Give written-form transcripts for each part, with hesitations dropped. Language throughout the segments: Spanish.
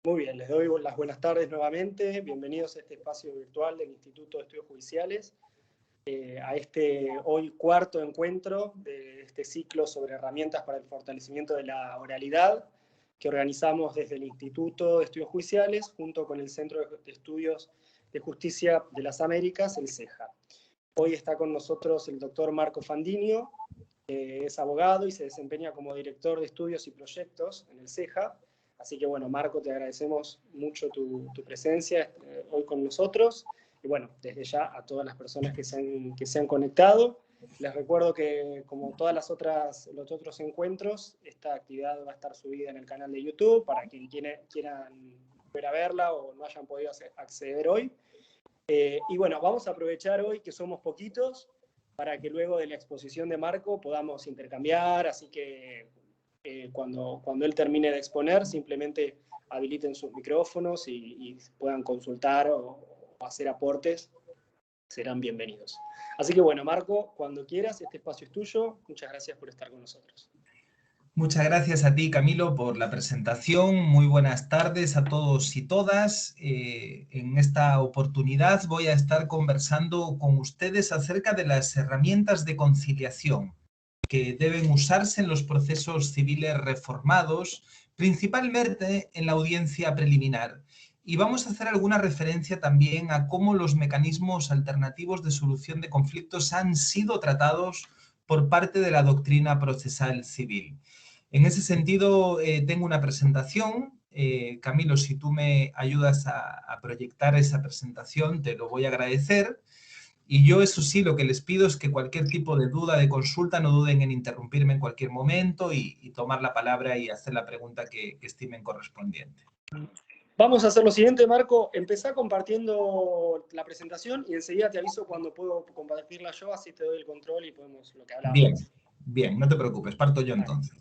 Muy bien, les doy las buenas tardes nuevamente. Bienvenidos a este espacio virtual del Instituto de Estudios Judiciales, a este hoy cuarto encuentro de este ciclo sobre herramientas para el fortalecimiento de la oralidad que organizamos desde el Instituto de Estudios Judiciales junto con el Centro de Estudios de Justicia de las Américas, el CEJA. Hoy está con nosotros el doctor Marco Fandinho, que es abogado y se desempeña como director de estudios y proyectos en el CEJA. Así que bueno, Marco, te agradecemos mucho tu presencia hoy con nosotros. Y bueno, desde ya a todas las personas que se han conectado. Les recuerdo que como todas los otros encuentros, esta actividad va a estar subida en el canal de YouTube para quien quieran volver a verla o no hayan podido acceder hoy. Y bueno, vamos a aprovechar hoy que somos poquitos para que luego de la exposición de Marco podamos intercambiar, así que cuando él termine de exponer, simplemente habiliten sus micrófonos y puedan consultar o hacer aportes, serán bienvenidos. Así que bueno, Marco, cuando quieras, este espacio es tuyo. Muchas gracias por estar con nosotros. Muchas gracias a ti, Camilo, por la presentación. Muy buenas tardes a todos y todas. En esta oportunidad voy a estar conversando con ustedes acerca de las herramientas de conciliación que deben usarse en los procesos civiles reformados, principalmente en la audiencia preliminar. Y vamos a hacer alguna referencia también a cómo los mecanismos alternativos de solución de conflictos han sido tratados por parte de la doctrina procesal civil. En ese sentido, tengo una presentación. Camilo, si tú me ayudas a proyectar esa presentación, te lo voy a agradecer. Y yo, eso sí, lo que les pido es que cualquier tipo de duda, de consulta, no duden en interrumpirme en cualquier momento y tomar la palabra y hacer la pregunta que estimen correspondiente. Vamos a hacer lo siguiente, Marco. Empezá compartiendo la presentación y enseguida te aviso cuando puedo compartirla yo, así te doy el control y podemos lo que hablábamos. Bien, no te preocupes, parto yo entonces.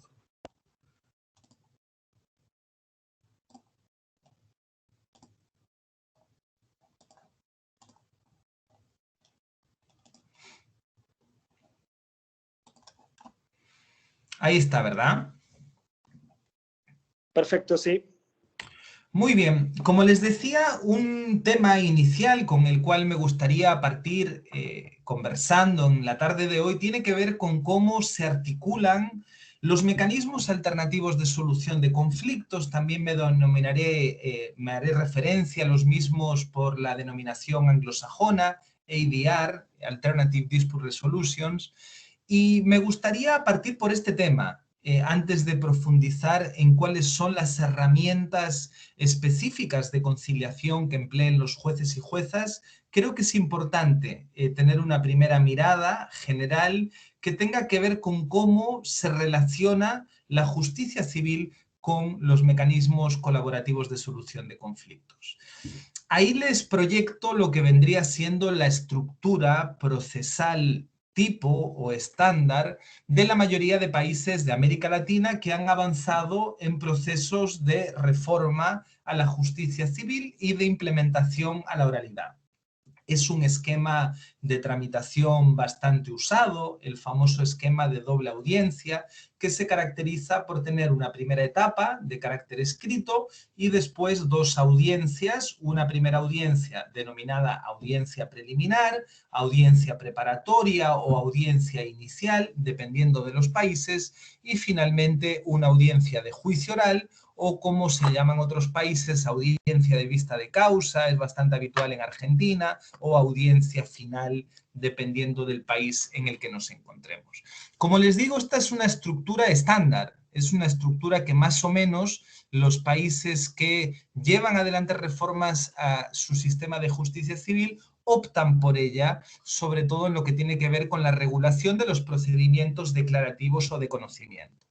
Ahí está, ¿verdad? Perfecto, sí. Muy bien, como les decía, un tema inicial con el cual me gustaría partir conversando en la tarde de hoy tiene que ver con cómo se articulan los mecanismos alternativos de solución de conflictos. También me haré referencia a los mismos por la denominación anglosajona, ADR, Alternative Dispute Resolutions, y me gustaría partir por este tema. Antes de profundizar en cuáles son las herramientas específicas de conciliación que empleen los jueces y juezas, creo que es importante tener una primera mirada general que tenga que ver con cómo se relaciona la justicia civil con los mecanismos colaborativos de solución de conflictos. Ahí les proyecto lo que vendría siendo la estructura procesal tipo o estándar de la mayoría de países de América Latina que han avanzado en procesos de reforma a la justicia civil y de implementación a la oralidad. Es un esquema de tramitación bastante usado, el famoso esquema de doble audiencia, que se caracteriza por tener una primera etapa de carácter escrito y después dos audiencias, una primera audiencia denominada audiencia preliminar, audiencia preparatoria o audiencia inicial, dependiendo de los países, y finalmente una audiencia de juicio oral, o como se llama en otros países, audiencia de vista de causa, es bastante habitual en Argentina, o audiencia final, dependiendo del país en el que nos encontremos. Como les digo, esta es una estructura estándar, es una estructura que más o menos los países que llevan adelante reformas a su sistema de justicia civil optan por ella, sobre todo en lo que tiene que ver con la regulación de los procedimientos declarativos o de conocimiento.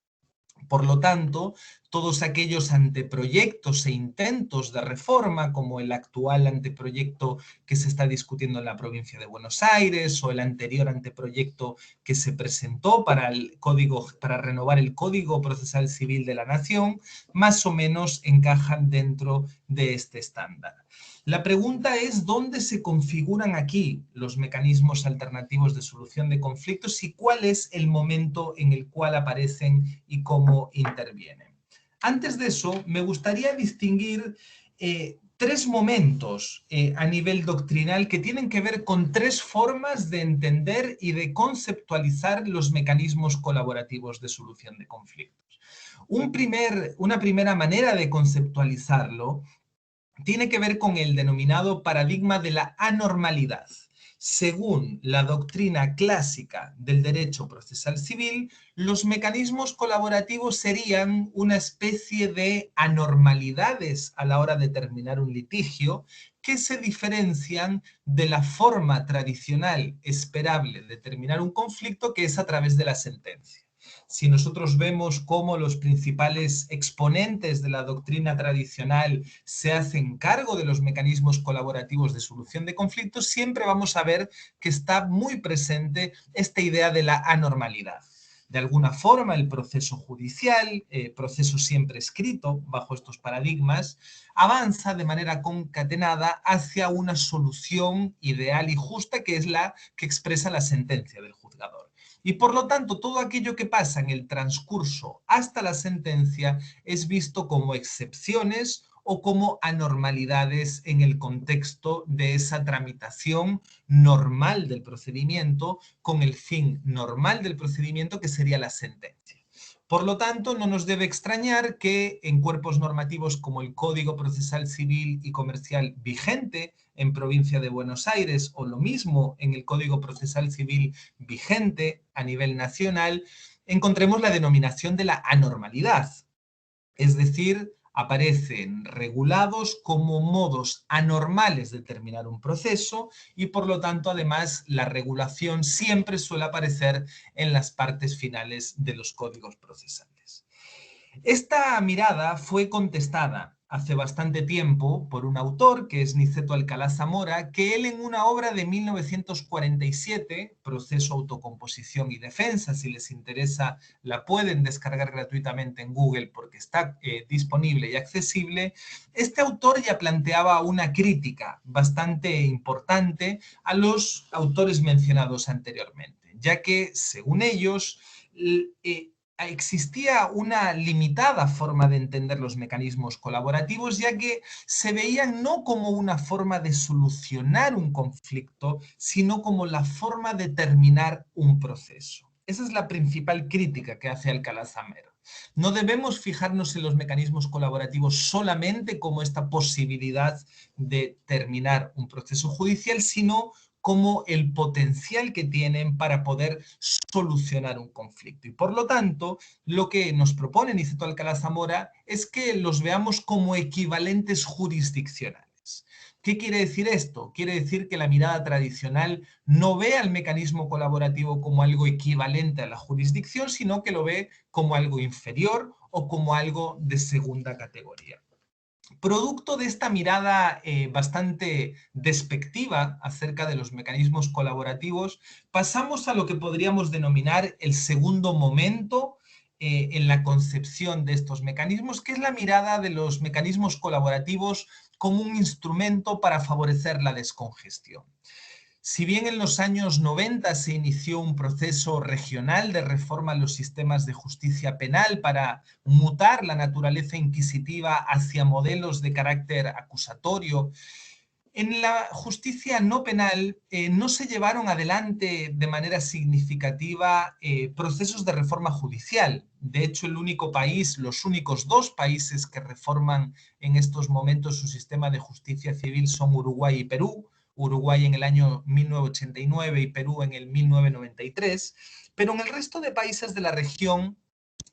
Por lo tanto, todos aquellos anteproyectos e intentos de reforma, como el actual anteproyecto que se está discutiendo en la provincia de Buenos Aires o el anterior anteproyecto que se presentó para renovar el Código Procesal Civil de la Nación, más o menos encajan dentro de este estándar. La pregunta es dónde se configuran aquí los mecanismos alternativos de solución de conflictos y cuál es el momento en el cual aparecen y cómo intervienen. Antes de eso, me gustaría distinguir tres momentos a nivel doctrinal que tienen que ver con tres formas de entender y de conceptualizar los mecanismos colaborativos de solución de conflictos. Una primera manera de conceptualizarlo tiene que ver con el denominado paradigma de la anormalidad. Según la doctrina clásica del derecho procesal civil, los mecanismos colaborativos serían una especie de anormalidades a la hora de terminar un litigio que se diferencian de la forma tradicional esperable de terminar un conflicto, que es a través de la sentencia. Si nosotros vemos cómo los principales exponentes de la doctrina tradicional se hacen cargo de los mecanismos colaborativos de solución de conflictos, siempre vamos a ver que está muy presente esta idea de la anormalidad. De alguna forma, el proceso judicial, proceso siempre escrito bajo estos paradigmas, avanza de manera concatenada hacia una solución ideal y justa, que es la que expresa la sentencia del juzgador. Y por lo tanto, todo aquello que pasa en el transcurso hasta la sentencia es visto como excepciones o como anormalidades en el contexto de esa tramitación normal del procedimiento, con el fin normal del procedimiento, que sería la sentencia. Por lo tanto, no nos debe extrañar que en cuerpos normativos como el Código Procesal Civil y Comercial vigente en Provincia de Buenos Aires, o lo mismo en el Código Procesal Civil vigente a nivel nacional, encontremos la denominación de la anormalidad. Es decir, aparecen regulados como modos anormales de terminar un proceso, y por lo tanto, además, la regulación siempre suele aparecer en las partes finales de los códigos procesales. Esta mirada fue contestada hace bastante tiempo por un autor, que es Niceto Alcalá Zamora, que él, en una obra de 1947, Proceso, Autocomposición y Defensa, si les interesa la pueden descargar gratuitamente en Google porque está disponible y accesible, este autor ya planteaba una crítica bastante importante a los autores mencionados anteriormente, ya que, según ellos, existía una limitada forma de entender los mecanismos colaborativos, ya que se veían no como una forma de solucionar un conflicto, sino como la forma de terminar un proceso. Esa es la principal crítica que hace Alcalá Zamora. No debemos fijarnos en los mecanismos colaborativos solamente como esta posibilidad de terminar un proceso judicial, sino como el potencial que tienen para poder solucionar un conflicto. Y por lo tanto, lo que nos propone Niceto Alcalá Zamora es que los veamos como equivalentes jurisdiccionales. ¿Qué quiere decir esto? Quiere decir que la mirada tradicional no ve al mecanismo colaborativo como algo equivalente a la jurisdicción, sino que lo ve como algo inferior o como algo de segunda categoría. Producto de esta mirada bastante despectiva acerca de los mecanismos colaborativos, pasamos a lo que podríamos denominar el segundo momento en la concepción de estos mecanismos, que es la mirada de los mecanismos colaborativos como un instrumento para favorecer la descongestión. Si bien en los años 90 se inició un proceso regional de reforma en los sistemas de justicia penal para mutar la naturaleza inquisitiva hacia modelos de carácter acusatorio, en la justicia no penal no se llevaron adelante de manera significativa procesos de reforma judicial. De hecho, los únicos dos países que reforman en estos momentos su sistema de justicia civil son Uruguay y Perú. Uruguay en el año 1989 y Perú en el 1993, pero en el resto de países de la región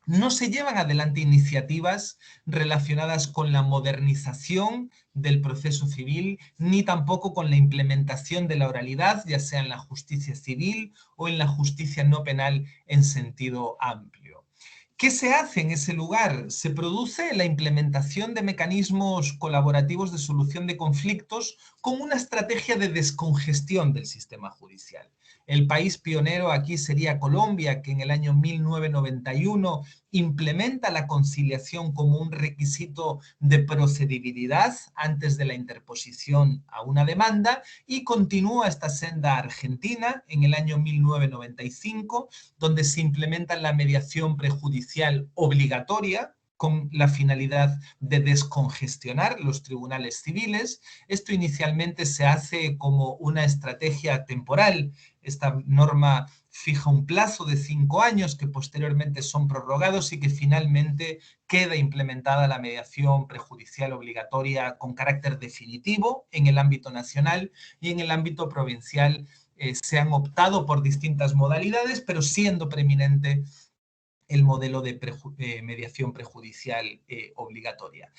no se llevan adelante iniciativas relacionadas con la modernización del proceso civil, ni tampoco con la implementación de la oralidad, ya sea en la justicia civil o en la justicia no penal en sentido amplio. ¿Qué se hace en ese lugar? Se produce la implementación de mecanismos colaborativos de solución de conflictos con una estrategia de descongestión del sistema judicial. El país pionero aquí sería Colombia, que en el año 1991 implementa la conciliación como un requisito de procedibilidad antes de la interposición a una demanda, y continúa esta senda Argentina en el año 1995, donde se implementa la mediación prejudicial obligatoria con la finalidad de descongestionar los tribunales civiles. Esto inicialmente se hace como una estrategia temporal. Esta norma fija un plazo de 5 años que posteriormente son prorrogados y que finalmente queda implementada la mediación prejudicial obligatoria con carácter definitivo en el ámbito nacional, y en el ámbito provincial se han optado por distintas modalidades, pero siendo preeminente el modelo de mediación prejudicial obligatoria.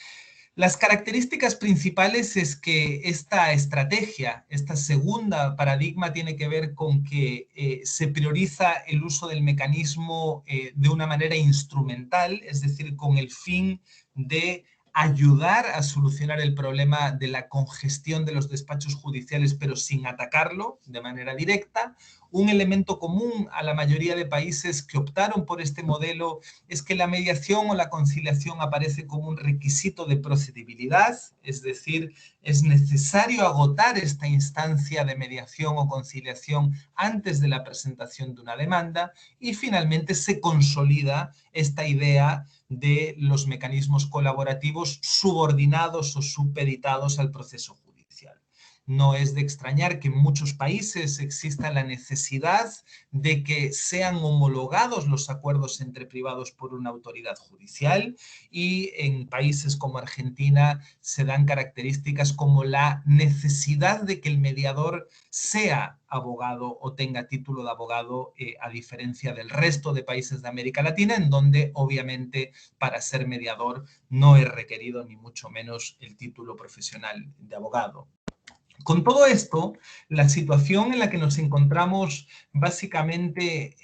Las características principales es que esta estrategia, esta segunda paradigma, tiene que ver con que se prioriza el uso del mecanismo de una manera instrumental, es decir, con el fin de ayudar a solucionar el problema de la congestión de los despachos judiciales, pero sin atacarlo de manera directa. Un elemento común a la mayoría de países que optaron por este modelo es que la mediación o la conciliación aparece como un requisito de procedibilidad, es decir, es necesario agotar esta instancia de mediación o conciliación antes de la presentación de una demanda, y finalmente se consolida esta idea de los mecanismos colaborativos subordinados o supeditados al proceso judicial. No es de extrañar que en muchos países exista la necesidad de que sean homologados los acuerdos entre privados por una autoridad judicial, y en países como Argentina se dan características como la necesidad de que el mediador sea abogado o tenga título de abogado, a diferencia del resto de países de América Latina, en donde obviamente para ser mediador no es requerido ni mucho menos el título profesional de abogado. Con todo esto, la situación en la que nos encontramos básicamente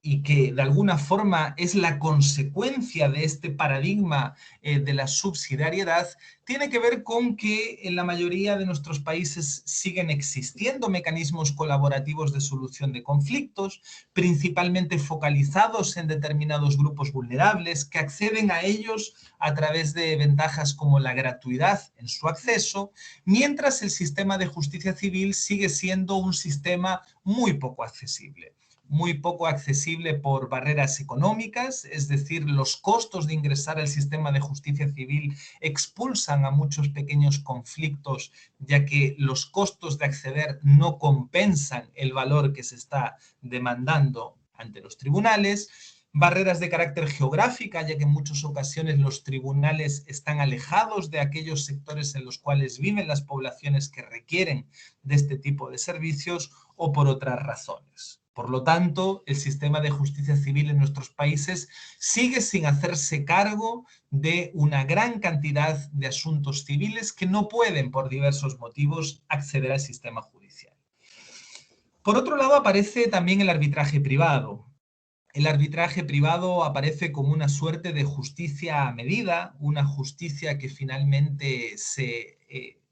y que de alguna forma es la consecuencia de este paradigma de la subsidiariedad, tiene que ver con que en la mayoría de nuestros países siguen existiendo mecanismos colaborativos de solución de conflictos, principalmente focalizados en determinados grupos vulnerables, que acceden a ellos a través de ventajas como la gratuidad en su acceso, mientras el sistema de justicia civil sigue siendo un sistema muy poco accesible por barreras económicas, es decir, los costos de ingresar al sistema de justicia civil expulsan a muchos pequeños conflictos, ya que los costos de acceder no compensan el valor que se está demandando ante los tribunales. Barreras de carácter geográfica, ya que en muchas ocasiones los tribunales están alejados de aquellos sectores en los cuales viven las poblaciones que requieren de este tipo de servicios, o por otras razones. Por lo tanto, el sistema de justicia civil en nuestros países sigue sin hacerse cargo de una gran cantidad de asuntos civiles que no pueden, por diversos motivos, acceder al sistema judicial. Por otro lado, aparece también el arbitraje privado. El arbitraje privado aparece como una suerte de justicia a medida, una justicia que finalmente se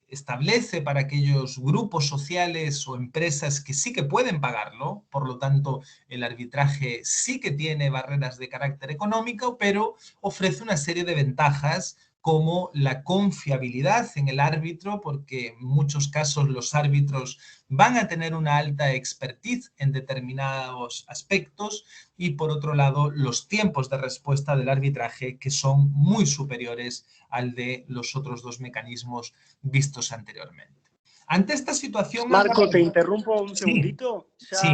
establece para aquellos grupos sociales o empresas que sí que pueden pagarlo. Por lo tanto, el arbitraje sí que tiene barreras de carácter económico, pero ofrece una serie de ventajas como la confiabilidad en el árbitro, porque en muchos casos los árbitros van a tener una alta expertise en determinados aspectos, y por otro lado los tiempos de respuesta del arbitraje, que son muy superiores al de los otros dos mecanismos vistos anteriormente. Ante esta situación... Marco, te interrumpo un segundito. Sí.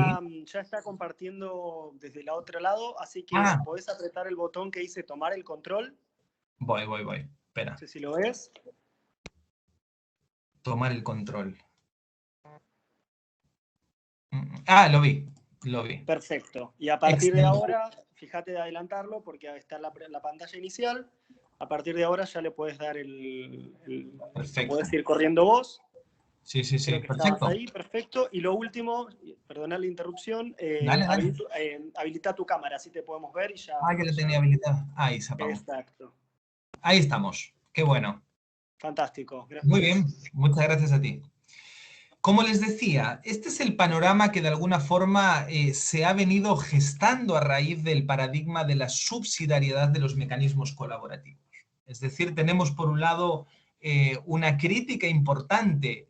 Ya está compartiendo desde el otro lado, así que podés apretar el botón que dice tomar el control. Voy. Espera. No sé si lo ves. Tomar el control. Ah, lo vi. Perfecto. Y a partir de ahora, fíjate de adelantarlo porque está la pantalla inicial. A partir de ahora ya le puedes dar Perfecto. Puedes ir corriendo vos. Sí, Creo que perfecto. ahí, perfecto. Y lo último, perdonad la interrupción, dale. Habilita tu cámara, así te podemos ver y ya... que lo tenía habilitado. Ahí se apagó. Exacto. Ahí estamos. Qué bueno. Fantástico. Gracias. Muy bien. Muchas gracias a ti. Como les decía, este es el panorama que de alguna forma se ha venido gestando a raíz del paradigma de la subsidiariedad de los mecanismos colaborativos. Es decir, tenemos por un lado una crítica importante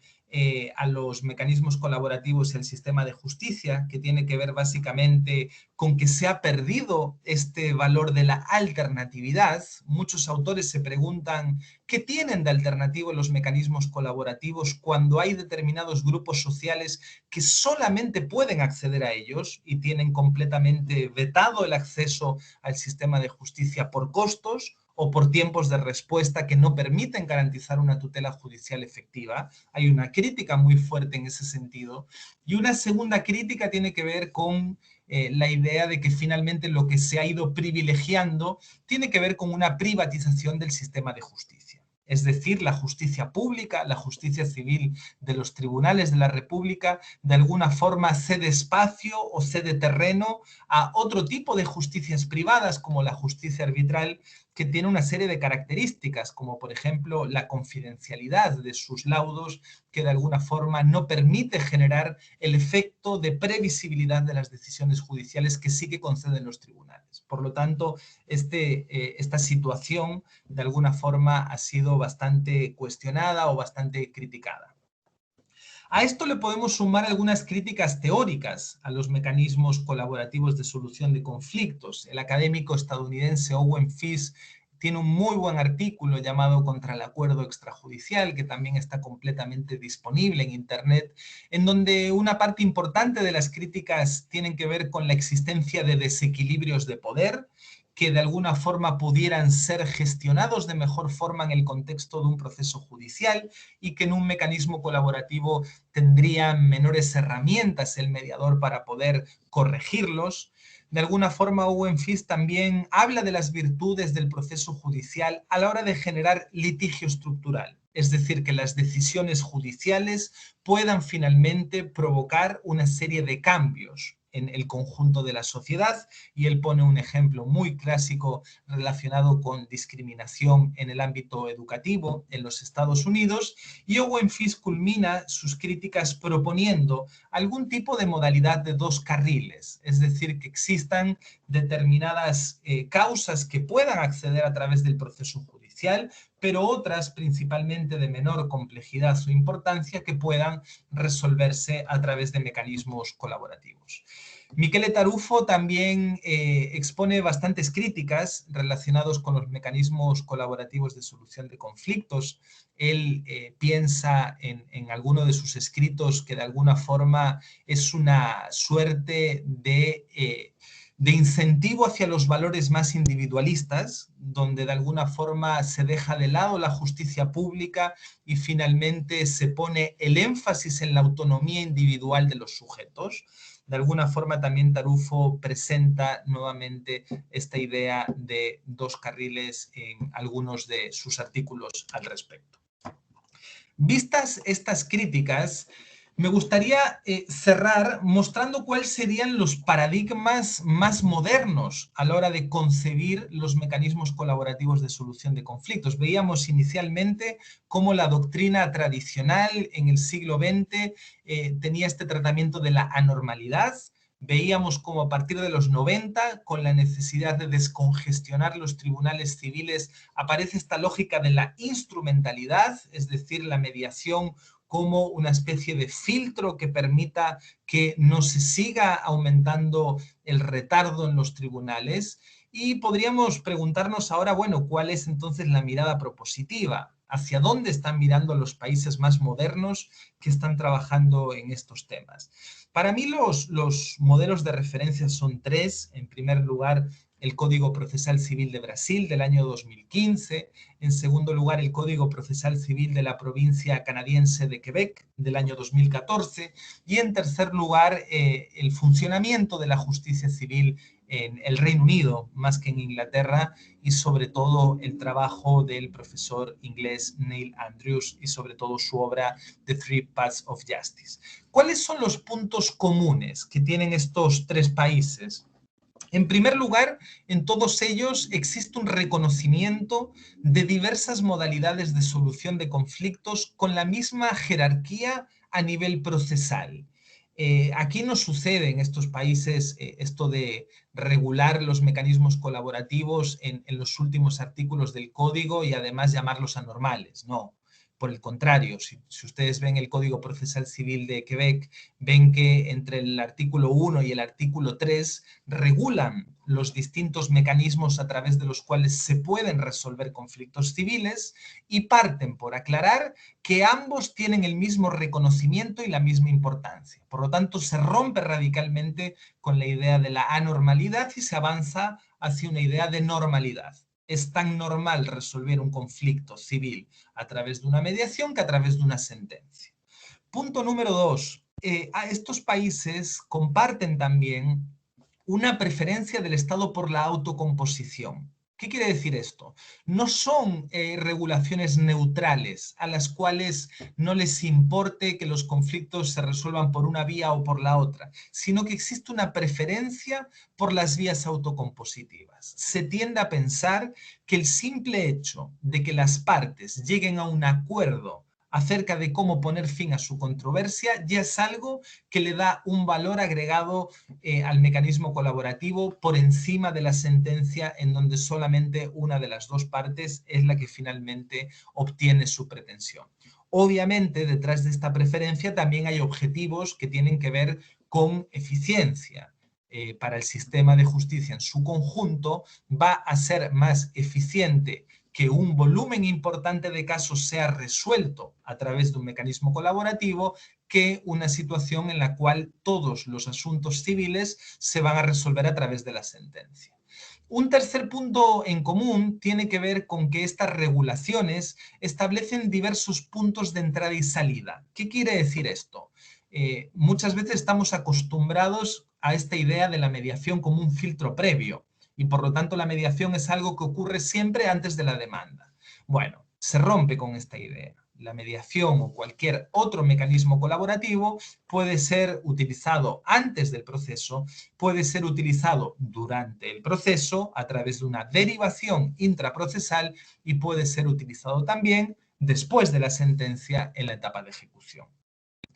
a los mecanismos colaborativos y al sistema de justicia, que tiene que ver básicamente con que se ha perdido este valor de la alternatividad. Muchos autores se preguntan qué tienen de alternativo los mecanismos colaborativos cuando hay determinados grupos sociales que solamente pueden acceder a ellos y tienen completamente vetado el acceso al sistema de justicia por costos o por tiempos de respuesta que no permiten garantizar una tutela judicial efectiva. Hay una crítica muy fuerte en ese sentido. Y una segunda crítica tiene que ver con la idea de que finalmente lo que se ha ido privilegiando tiene que ver con una privatización del sistema de justicia. Es decir, la justicia pública, la justicia civil de los tribunales de la República, de alguna forma cede espacio o cede terreno a otro tipo de justicias privadas, como la justicia arbitral, que tiene una serie de características, como por ejemplo la confidencialidad de sus laudos, que de alguna forma no permite generar el efecto de previsibilidad de las decisiones judiciales que sí que conceden los tribunales. Por lo tanto, esta situación de alguna forma ha sido bastante cuestionada o bastante criticada. A esto le podemos sumar algunas críticas teóricas a los mecanismos colaborativos de solución de conflictos. El académico estadounidense Owen Fish tiene un muy buen artículo llamado Contra el acuerdo extrajudicial, que también está completamente disponible en Internet, en donde una parte importante de las críticas tienen que ver con la existencia de desequilibrios de poder, que de alguna forma pudieran ser gestionados de mejor forma en el contexto de un proceso judicial y que en un mecanismo colaborativo tendría menores herramientas el mediador para poder corregirlos. De alguna forma, Owen Fish también habla de las virtudes del proceso judicial a la hora de generar litigio estructural. Es decir, que las decisiones judiciales puedan finalmente provocar una serie de cambios en el conjunto de la sociedad, y él pone un ejemplo muy clásico relacionado con discriminación en el ámbito educativo en los Estados Unidos, y Owen Fish culmina sus críticas proponiendo algún tipo de modalidad de dos carriles, es decir, que existan determinadas causas que puedan acceder a través del proceso judicial, pero otras, principalmente de menor complejidad o importancia, que puedan resolverse a través de mecanismos colaborativos. Michele Tarufo también expone bastantes críticas relacionadas con los mecanismos colaborativos de solución de conflictos. Él piensa en alguno de sus escritos que de alguna forma es una suerte de incentivo hacia los valores más individualistas, donde de alguna forma se deja de lado la justicia pública y finalmente se pone el énfasis en la autonomía individual de los sujetos. De alguna forma también Tarufo presenta nuevamente esta idea de dos carriles en algunos de sus artículos al respecto. Vistas estas críticas, me gustaría cerrar mostrando cuáles serían los paradigmas más modernos a la hora de concebir los mecanismos colaborativos de solución de conflictos. Veíamos inicialmente cómo la doctrina tradicional en el siglo XX tenía este tratamiento de la anormalidad. Veíamos cómo a partir de los 90, con la necesidad de descongestionar los tribunales civiles, aparece esta lógica de la instrumentalidad, es decir, la mediación como una especie de filtro que permita que no se siga aumentando el retardo en los tribunales. Y podríamos preguntarnos ahora, bueno, ¿cuál es entonces la mirada propositiva? ¿Hacia dónde están mirando los países más modernos que están trabajando en estos temas? Para mí los modelos de referencia son tres. En primer lugar, el Código Procesal Civil de Brasil del año 2015, en segundo lugar el Código Procesal Civil de la provincia canadiense de Quebec del año 2014 y en tercer lugar el funcionamiento de la justicia civil en el Reino Unido más que en Inglaterra y sobre todo el trabajo del profesor inglés Neil Andrews y sobre todo su obra The Three Paths of Justice. ¿Cuáles son los puntos comunes que tienen estos tres países? En primer lugar, en todos ellos existe un reconocimiento de diversas modalidades de solución de conflictos con la misma jerarquía a nivel procesal. Aquí no sucede en estos países esto de regular los mecanismos colaborativos en los últimos artículos del código y además llamarlos anormales, no. Por el contrario, si ustedes ven el Código Procesal Civil de Quebec, ven que entre el artículo 1 y el artículo 3 regulan los distintos mecanismos a través de los cuales se pueden resolver conflictos civiles y parten por aclarar que ambos tienen el mismo reconocimiento y la misma importancia. Por lo tanto, se rompe radicalmente con la idea de la anormalidad y se avanza hacia una idea de normalidad. Es tan normal resolver un conflicto civil a través de una mediación que a través de una sentencia. Punto número 2. Estos países comparten también una preferencia del Estado por la autocomposición. ¿Qué quiere decir esto? No son regulaciones neutrales a las cuales no les importe que los conflictos se resuelvan por una vía o por la otra, sino que existe una preferencia por las vías autocompositivas. Se tiende a pensar que el simple hecho de que las partes lleguen a un acuerdo acerca de cómo poner fin a su controversia ya es algo que le da un valor agregado al mecanismo colaborativo por encima de la sentencia en donde solamente una de las dos partes es la que finalmente obtiene su pretensión. Obviamente, detrás de esta preferencia también hay objetivos que tienen que ver con eficiencia. Para el sistema de justicia en su conjunto va a ser más eficiente que un volumen importante de casos sea resuelto a través de un mecanismo colaborativo que una situación en la cual todos los asuntos civiles se van a resolver a través de la sentencia. Un tercer punto en común tiene que ver con que estas regulaciones establecen diversos puntos de entrada y salida. ¿Qué quiere decir esto? Muchas veces estamos acostumbrados a esta idea de la mediación como un filtro previo y por lo tanto la mediación es algo que ocurre siempre antes de la demanda. Bueno, se rompe con esta idea. La mediación o cualquier otro mecanismo colaborativo puede ser utilizado antes del proceso, puede ser utilizado durante el proceso a través de una derivación intraprocesal y puede ser utilizado también después de la sentencia en la etapa de ejecución.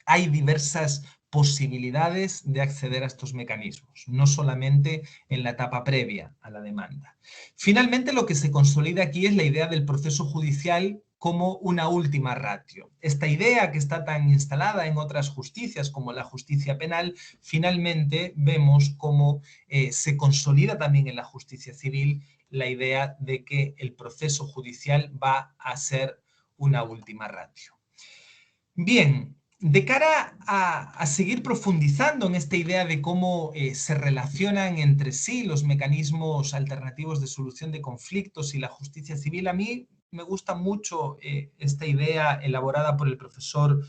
Hay diversas posibilidades de acceder a estos mecanismos, no solamente en la etapa previa a la demanda. Finalmente, lo que se consolida aquí es la idea del proceso judicial como una última ratio. Esta idea que está tan instalada en otras justicias como la justicia penal, finalmente vemos cómo se consolida también en la justicia civil la idea de que el proceso judicial va a ser una última ratio. Bien, de cara a seguir profundizando en esta idea de cómo se relacionan entre sí los mecanismos alternativos de solución de conflictos y la justicia civil, a mí me gusta mucho esta idea elaborada por el profesor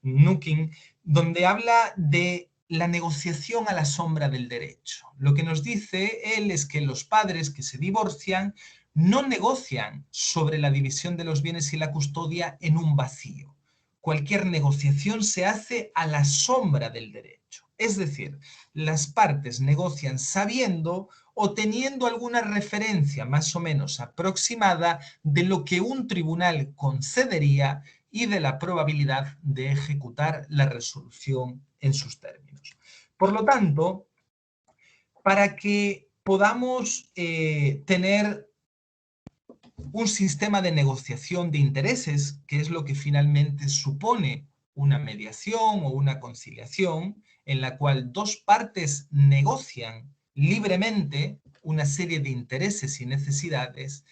Nukin, donde habla de la negociación a la sombra del derecho. Lo que nos dice él es que los padres que se divorcian no negocian sobre la división de los bienes y la custodia en un vacío. Cualquier negociación se hace a la sombra del derecho. Es decir, las partes negocian sabiendo o teniendo alguna referencia más o menos aproximada de lo que un tribunal concedería y de la probabilidad de ejecutar la resolución en sus términos. Por lo tanto, para que podamos tener un sistema de negociación de intereses, que es lo que finalmente supone una mediación o una conciliación, en la cual dos partes negocian libremente una serie de intereses y necesidades,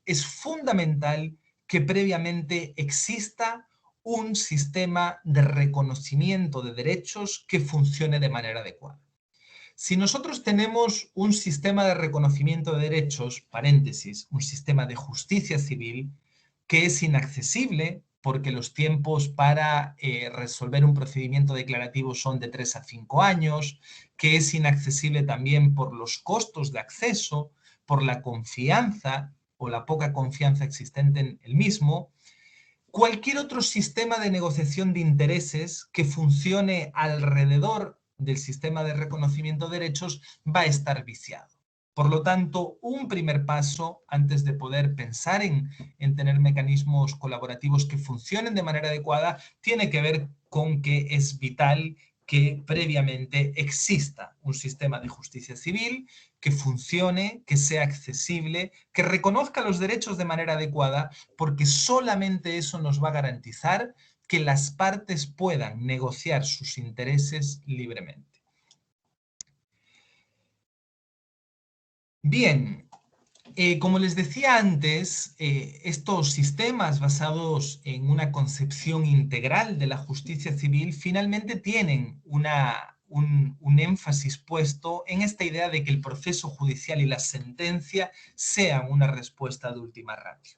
es fundamental que previamente exista un sistema de reconocimiento de derechos que funcione de manera adecuada. Si nosotros tenemos un sistema de reconocimiento de derechos, paréntesis, un sistema de justicia civil, que es inaccesible porque los tiempos para resolver un procedimiento declarativo son de 3 a 5 años, que es inaccesible también por los costos de acceso, por la confianza o la poca confianza existente en el mismo, cualquier otro sistema de negociación de intereses que funcione alrededor del sistema de reconocimiento de derechos va a estar viciado. Por lo tanto, un primer paso antes de poder pensar en tener mecanismos colaborativos que funcionen de manera adecuada tiene que ver con que es vital que previamente exista un sistema de justicia civil que funcione, que sea accesible, que reconozca los derechos de manera adecuada, porque solamente eso nos va a garantizar que las partes puedan negociar sus intereses libremente. Bien, como les decía antes, estos sistemas basados en una concepción integral de la justicia civil finalmente tienen un énfasis puesto en esta idea de que el proceso judicial y la sentencia sean una respuesta de última ratio.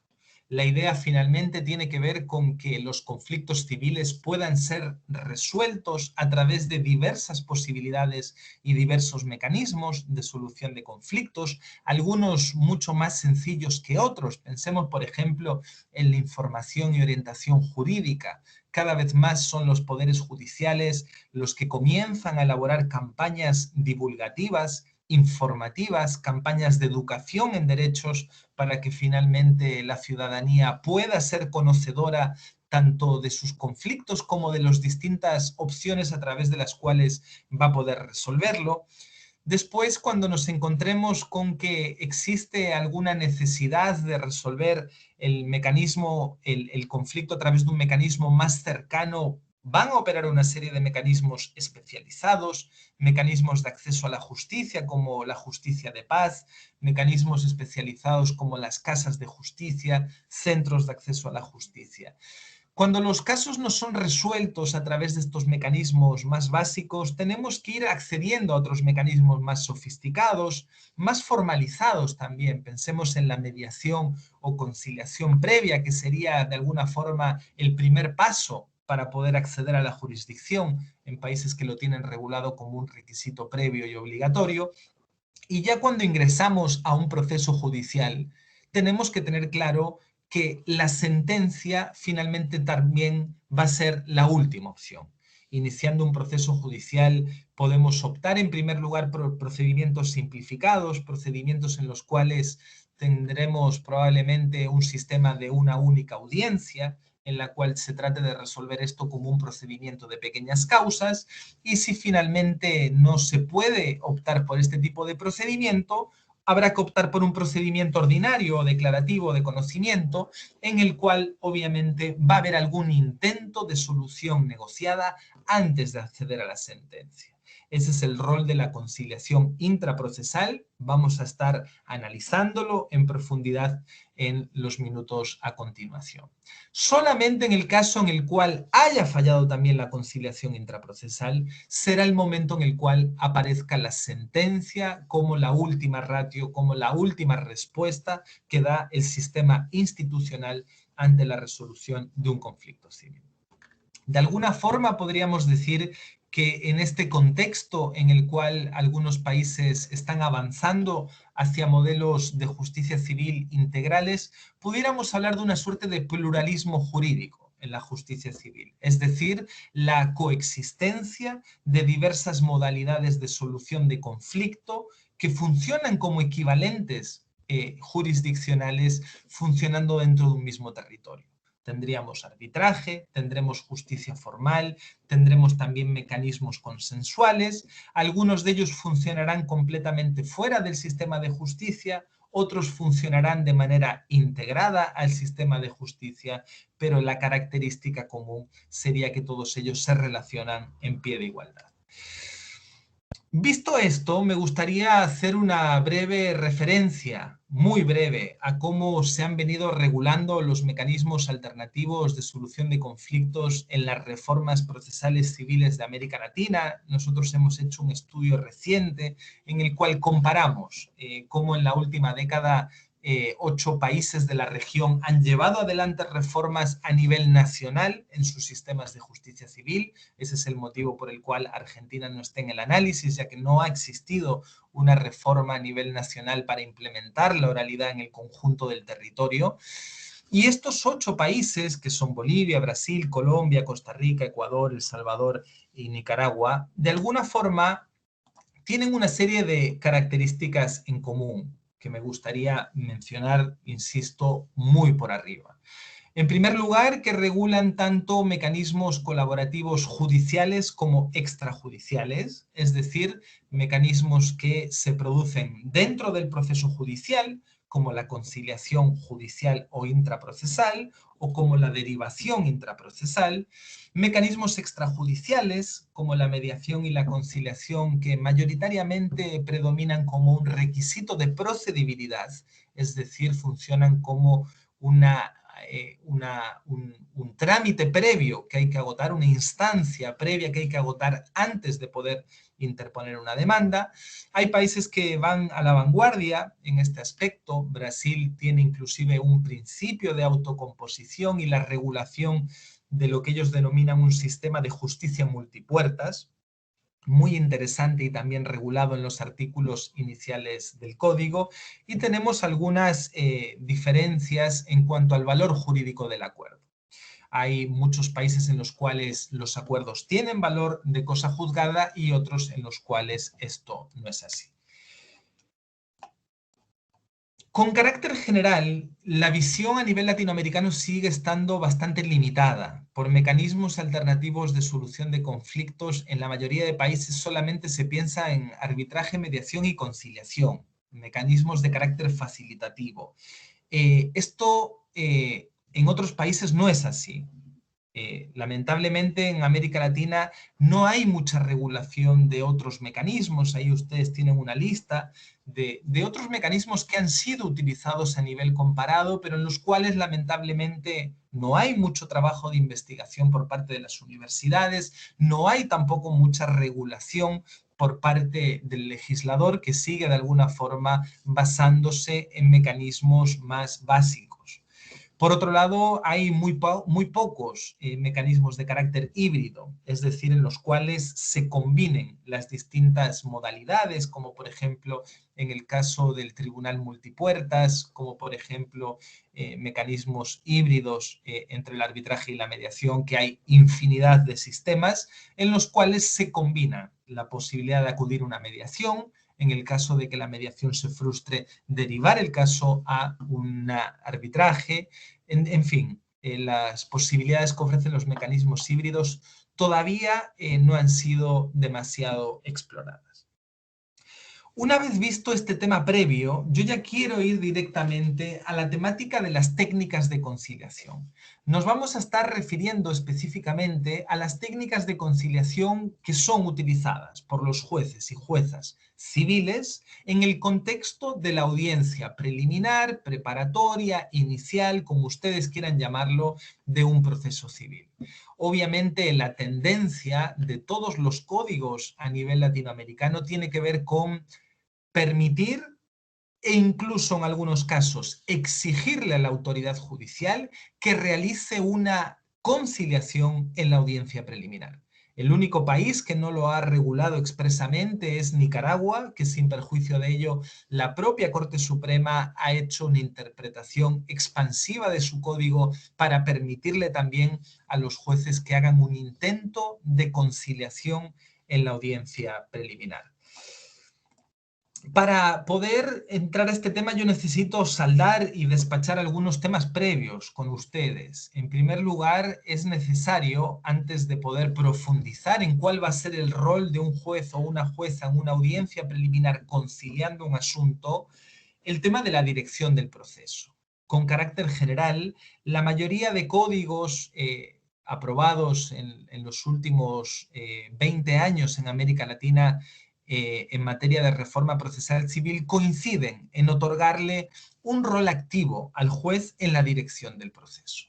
La idea finalmente tiene que ver con que los conflictos civiles puedan ser resueltos a través de diversas posibilidades y diversos mecanismos de solución de conflictos, algunos mucho más sencillos que otros. Pensemos, por ejemplo, en la información y orientación jurídica. Cada vez más son los poderes judiciales los que comienzan a elaborar campañas divulgativas, informativas, campañas de educación en derechos para que finalmente la ciudadanía pueda ser conocedora tanto de sus conflictos como de las distintas opciones a través de las cuales va a poder resolverlo. Después, cuando nos encontremos con que existe alguna necesidad de resolver el mecanismo, el conflicto a través de un mecanismo más cercano, van a operar una serie de mecanismos especializados, mecanismos de acceso a la justicia como la justicia de paz, mecanismos especializados como las casas de justicia, centros de acceso a la justicia. Cuando los casos no son resueltos a través de estos mecanismos más básicos, tenemos que ir accediendo a otros mecanismos más sofisticados, más formalizados también. Pensemos en la mediación o conciliación previa, que sería de alguna forma el primer paso para poder acceder a la jurisdicción en países que lo tienen regulado como un requisito previo y obligatorio. Y ya cuando ingresamos a un proceso judicial, tenemos que tener claro que la sentencia finalmente también va a ser la última opción. Iniciando un proceso judicial, podemos optar en primer lugar por procedimientos simplificados, procedimientos en los cuales tendremos probablemente un sistema de una única audiencia, en la cual se trate de resolver esto como un procedimiento de pequeñas causas, y si finalmente no se puede optar por este tipo de procedimiento, habrá que optar por un procedimiento ordinario o declarativo de conocimiento, en el cual obviamente va a haber algún intento de solución negociada antes de acceder a la sentencia. Ese es el rol de la conciliación intraprocesal. Vamos a estar analizándolo en profundidad en los minutos a continuación. Solamente en el caso en el cual haya fallado también la conciliación intraprocesal, será el momento en el cual aparezca la sentencia como la última ratio, como la última respuesta que da el sistema institucional ante la resolución de un conflicto civil. De alguna forma podríamos decir que en este contexto en el cual algunos países están avanzando hacia modelos de justicia civil integrales, pudiéramos hablar de una suerte de pluralismo jurídico en la justicia civil, es decir, la coexistencia de diversas modalidades de solución de conflicto que funcionan como equivalentes jurisdiccionales funcionando dentro de un mismo territorio. Tendríamos arbitraje, tendremos justicia formal, tendremos también mecanismos consensuales. Algunos de ellos funcionarán completamente fuera del sistema de justicia, otros funcionarán de manera integrada al sistema de justicia, pero la característica común sería que todos ellos se relacionan en pie de igualdad. Visto esto, me gustaría hacer una breve referencia, muy breve, a cómo se han venido regulando los mecanismos alternativos de solución de conflictos en las reformas procesales civiles de América Latina. Nosotros hemos hecho un estudio reciente en el cual comparamos cómo en la última década 8 países de la región han llevado adelante reformas a nivel nacional en sus sistemas de justicia civil. Ese es el motivo por el cual Argentina no está en el análisis, ya que no ha existido una reforma a nivel nacional para implementar la oralidad en el conjunto del territorio. Y estos 8 países, que son Bolivia, Brasil, Colombia, Costa Rica, Ecuador, El Salvador y Nicaragua, de alguna forma tienen una serie de características en común que me gustaría mencionar, insisto, muy por arriba. En primer lugar, que regulan tanto mecanismos colaborativos judiciales como extrajudiciales, es decir, mecanismos que se producen dentro del proceso judicial, como la conciliación judicial o intraprocesal, o como la derivación intraprocesal, mecanismos extrajudiciales, como la mediación y la conciliación, que mayoritariamente predominan como un requisito de procedibilidad, es decir, funcionan como un trámite previo que hay que agotar, una instancia previa que hay que agotar antes de poder interponer una demanda. Hay países que van a la vanguardia en este aspecto. Brasil tiene inclusive un principio de autocomposición y la regulación de lo que ellos denominan un sistema de justicia multipuertas, muy interesante y también regulado en los artículos iniciales del código, y tenemos algunas diferencias en cuanto al valor jurídico del acuerdo. Hay muchos países en los cuales los acuerdos tienen valor de cosa juzgada y otros en los cuales esto no es así. Con carácter general, la visión a nivel latinoamericano sigue estando bastante limitada. Por mecanismos alternativos de solución de conflictos, en la mayoría de países solamente se piensa en arbitraje, mediación y conciliación, mecanismos de carácter facilitativo. Esto en otros países no es así. Lamentablemente en América Latina no hay mucha regulación de otros mecanismos. Ahí ustedes tienen una lista de otros mecanismos que han sido utilizados a nivel comparado, pero en los cuales lamentablemente no hay mucho trabajo de investigación por parte de las universidades, no hay tampoco mucha regulación por parte del legislador, que sigue de alguna forma basándose en mecanismos más básicos. Por otro lado, hay muy pocos mecanismos de carácter híbrido, es decir, en los cuales se combinen las distintas modalidades, como por ejemplo en el caso del tribunal multipuertas, como por ejemplo mecanismos híbridos entre el arbitraje y la mediación, que hay infinidad de sistemas en los cuales se combina la posibilidad de acudir a una mediación, en el caso de que la mediación se frustre, derivar el caso a un arbitraje. En fin, las posibilidades que ofrecen los mecanismos híbridos todavía no han sido demasiado exploradas. Una vez visto este tema previo, yo ya quiero ir directamente a la temática de las técnicas de conciliación. Nos vamos a estar refiriendo específicamente a las técnicas de conciliación que son utilizadas por los jueces y juezas civiles en el contexto de la audiencia preliminar, preparatoria, inicial, como ustedes quieran llamarlo, de un proceso civil. Obviamente la tendencia de todos los códigos a nivel latinoamericano tiene que ver con permitir e incluso en algunos casos exigirle a la autoridad judicial que realice una conciliación en la audiencia preliminar. El único país que no lo ha regulado expresamente es Nicaragua, que sin perjuicio de ello la propia Corte Suprema ha hecho una interpretación expansiva de su código para permitirle también a los jueces que hagan un intento de conciliación en la audiencia preliminar. Para poder entrar a este tema yo necesito saldar y despachar algunos temas previos con ustedes. En primer lugar, es necesario, antes de poder profundizar en cuál va a ser el rol de un juez o una jueza en una audiencia preliminar conciliando un asunto, el tema de la dirección del proceso. Con carácter general, la mayoría de códigos aprobados en los últimos 20 años en América Latina en materia de reforma procesal civil coinciden en otorgarle un rol activo al juez en la dirección del proceso.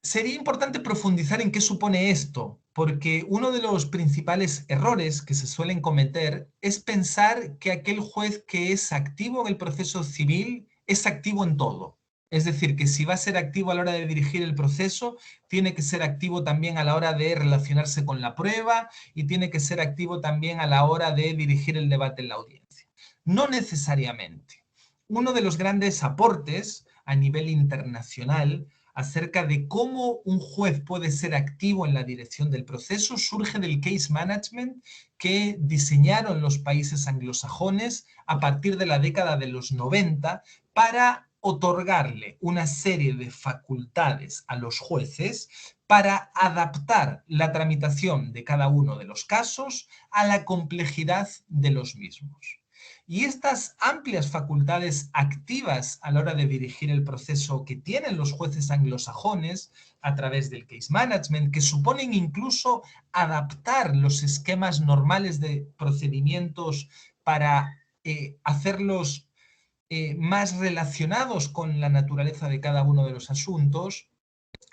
Sería importante profundizar en qué supone esto, porque uno de los principales errores que se suelen cometer es pensar que aquel juez que es activo en el proceso civil es activo en todo. Es decir, que si va a ser activo a la hora de dirigir el proceso, tiene que ser activo también a la hora de relacionarse con la prueba y tiene que ser activo también a la hora de dirigir el debate en la audiencia. No necesariamente. Uno de los grandes aportes a nivel internacional acerca de cómo un juez puede ser activo en la dirección del proceso surge del case management que diseñaron los países anglosajones a partir de la década de los 90 para otorgarle una serie de facultades a los jueces para adaptar la tramitación de cada uno de los casos a la complejidad de los mismos. Y estas amplias facultades activas a la hora de dirigir el proceso que tienen los jueces anglosajones a través del case management, que suponen incluso adaptar los esquemas normales de procedimientos para hacerlos más relacionados con la naturaleza de cada uno de los asuntos,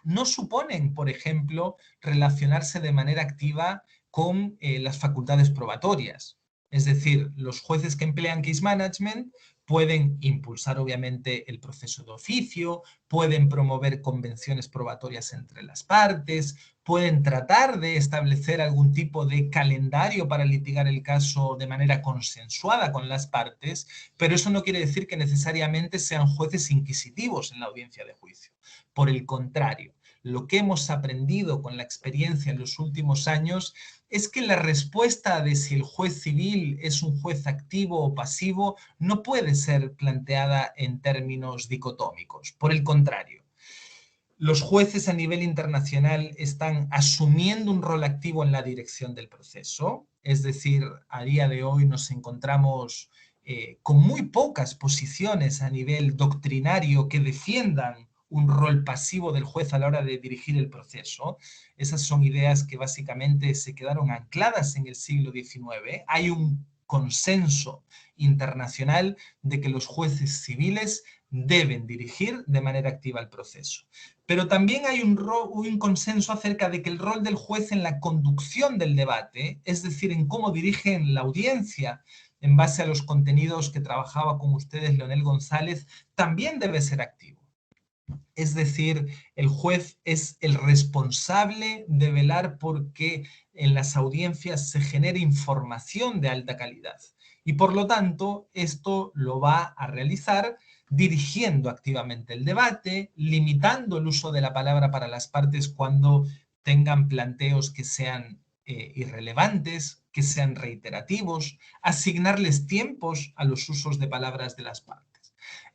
no suponen, por ejemplo, relacionarse de manera activa con las facultades probatorias. Es decir, los jueces que emplean case management pueden impulsar, obviamente, el proceso de oficio, pueden promover convenciones probatorias entre las partes, pueden tratar de establecer algún tipo de calendario para litigar el caso de manera consensuada con las partes, pero eso no quiere decir que necesariamente sean jueces inquisitivos en la audiencia de juicio. Por el contrario, lo que hemos aprendido con la experiencia en los últimos años es que la respuesta de si el juez civil es un juez activo o pasivo no puede ser planteada en términos dicotómicos. Por el contrario, los jueces a nivel internacional están asumiendo un rol activo en la dirección del proceso. Es decir, a día de hoy nos encontramos con muy pocas posiciones a nivel doctrinario que defiendan un rol pasivo del juez a la hora de dirigir el proceso. Esas son ideas que básicamente se quedaron ancladas en el siglo XIX. Hay un consenso internacional de que los jueces civiles deben dirigir de manera activa el proceso. Pero también hay un consenso acerca de que el rol del juez en la conducción del debate, es decir, en cómo dirigen la audiencia en base a los contenidos que trabajaba con ustedes Leonel González, también debe ser activo. Es decir, el juez es el responsable de velar por que en las audiencias se genere información de alta calidad. Y por lo tanto, esto lo va a realizar dirigiendo activamente el debate, limitando el uso de la palabra para las partes cuando tengan planteos que sean irrelevantes, que sean reiterativos, asignarles tiempos a los usos de palabras de las partes.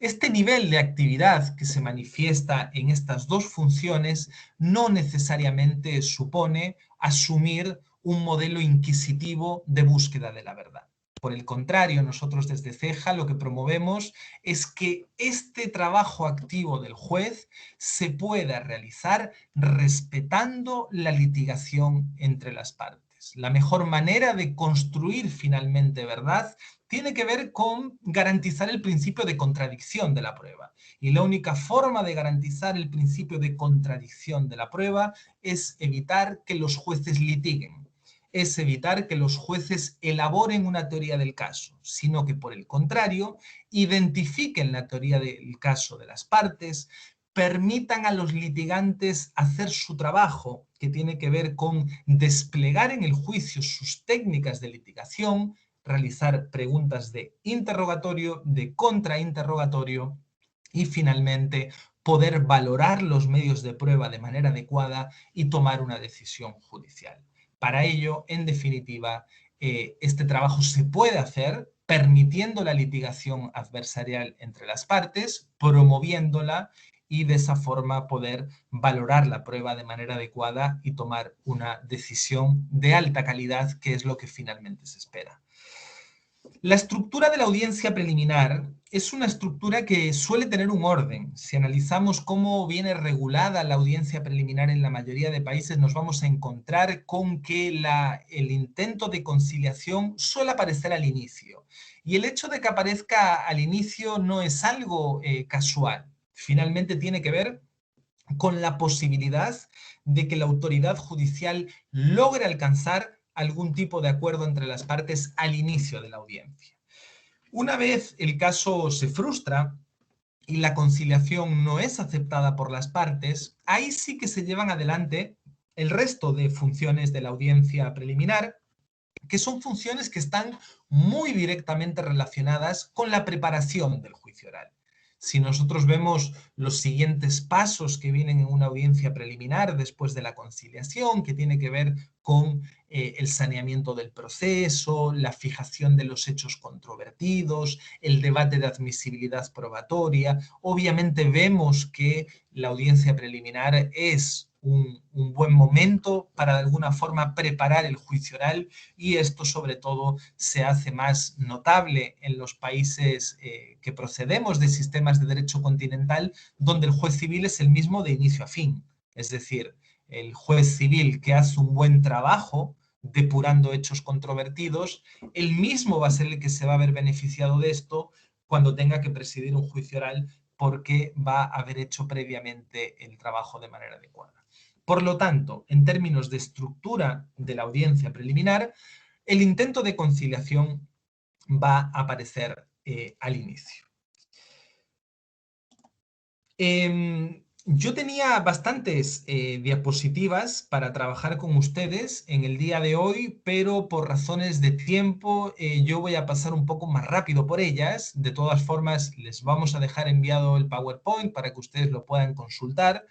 Este nivel de actividad que se manifiesta en estas dos funciones no necesariamente supone asumir un modelo inquisitivo de búsqueda de la verdad. Por el contrario, nosotros desde CEJA lo que promovemos es que este trabajo activo del juez se pueda realizar respetando la litigación entre las partes. La mejor manera de construir finalmente verdad tiene que ver con garantizar el principio de contradicción de la prueba. Y la única forma de garantizar el principio de contradicción de la prueba es evitar que los jueces litiguen. Es evitar que los jueces elaboren una teoría del caso, sino que por el contrario, identifiquen la teoría del caso de las partes, permitan a los litigantes hacer su trabajo, que tiene que ver con desplegar en el juicio sus técnicas de litigación, realizar preguntas de interrogatorio, de contrainterrogatorio y finalmente poder valorar los medios de prueba de manera adecuada y tomar una decisión judicial. Para ello, en definitiva, este trabajo se puede hacer permitiendo la litigación adversarial entre las partes, promoviéndola y de esa forma poder valorar la prueba de manera adecuada y tomar una decisión de alta calidad, que es lo que finalmente se espera. La estructura de la audiencia preliminar es una estructura que suele tener un orden. Si analizamos cómo viene regulada la audiencia preliminar en la mayoría de países, nos vamos a encontrar con que el intento de conciliación suele aparecer al inicio. Y el hecho de que aparezca al inicio no es algo casual. Finalmente tiene que ver con la posibilidad de que la autoridad judicial logre alcanzar algún tipo de acuerdo entre las partes al inicio de la audiencia. Una vez el caso se frustra y la conciliación no es aceptada por las partes, ahí sí que se llevan adelante el resto de funciones de la audiencia preliminar, que son funciones que están muy directamente relacionadas con la preparación del juicio oral. Si nosotros vemos los siguientes pasos que vienen en una audiencia preliminar después de la conciliación, que tiene que ver con el saneamiento del proceso, la fijación de los hechos controvertidos, el debate de admisibilidad probatoria, obviamente vemos que la audiencia preliminar es un buen momento para de alguna forma preparar el juicio oral, y esto sobre todo se hace más notable en los países que procedemos de sistemas de derecho continental, donde el juez civil es el mismo de inicio a fin. Es decir, el juez civil que hace un buen trabajo depurando hechos controvertidos, él mismo va a ser el que se va a ver beneficiado de esto cuando tenga que presidir un juicio oral, porque va a haber hecho previamente el trabajo de manera adecuada. Por lo tanto, en términos de estructura de la audiencia preliminar, el intento de conciliación va a aparecer al inicio. Yo tenía bastantes diapositivas para trabajar con ustedes en el día de hoy, pero por razones de tiempo yo voy a pasar un poco más rápido por ellas. De todas formas, les vamos a dejar enviado el PowerPoint para que ustedes lo puedan consultar,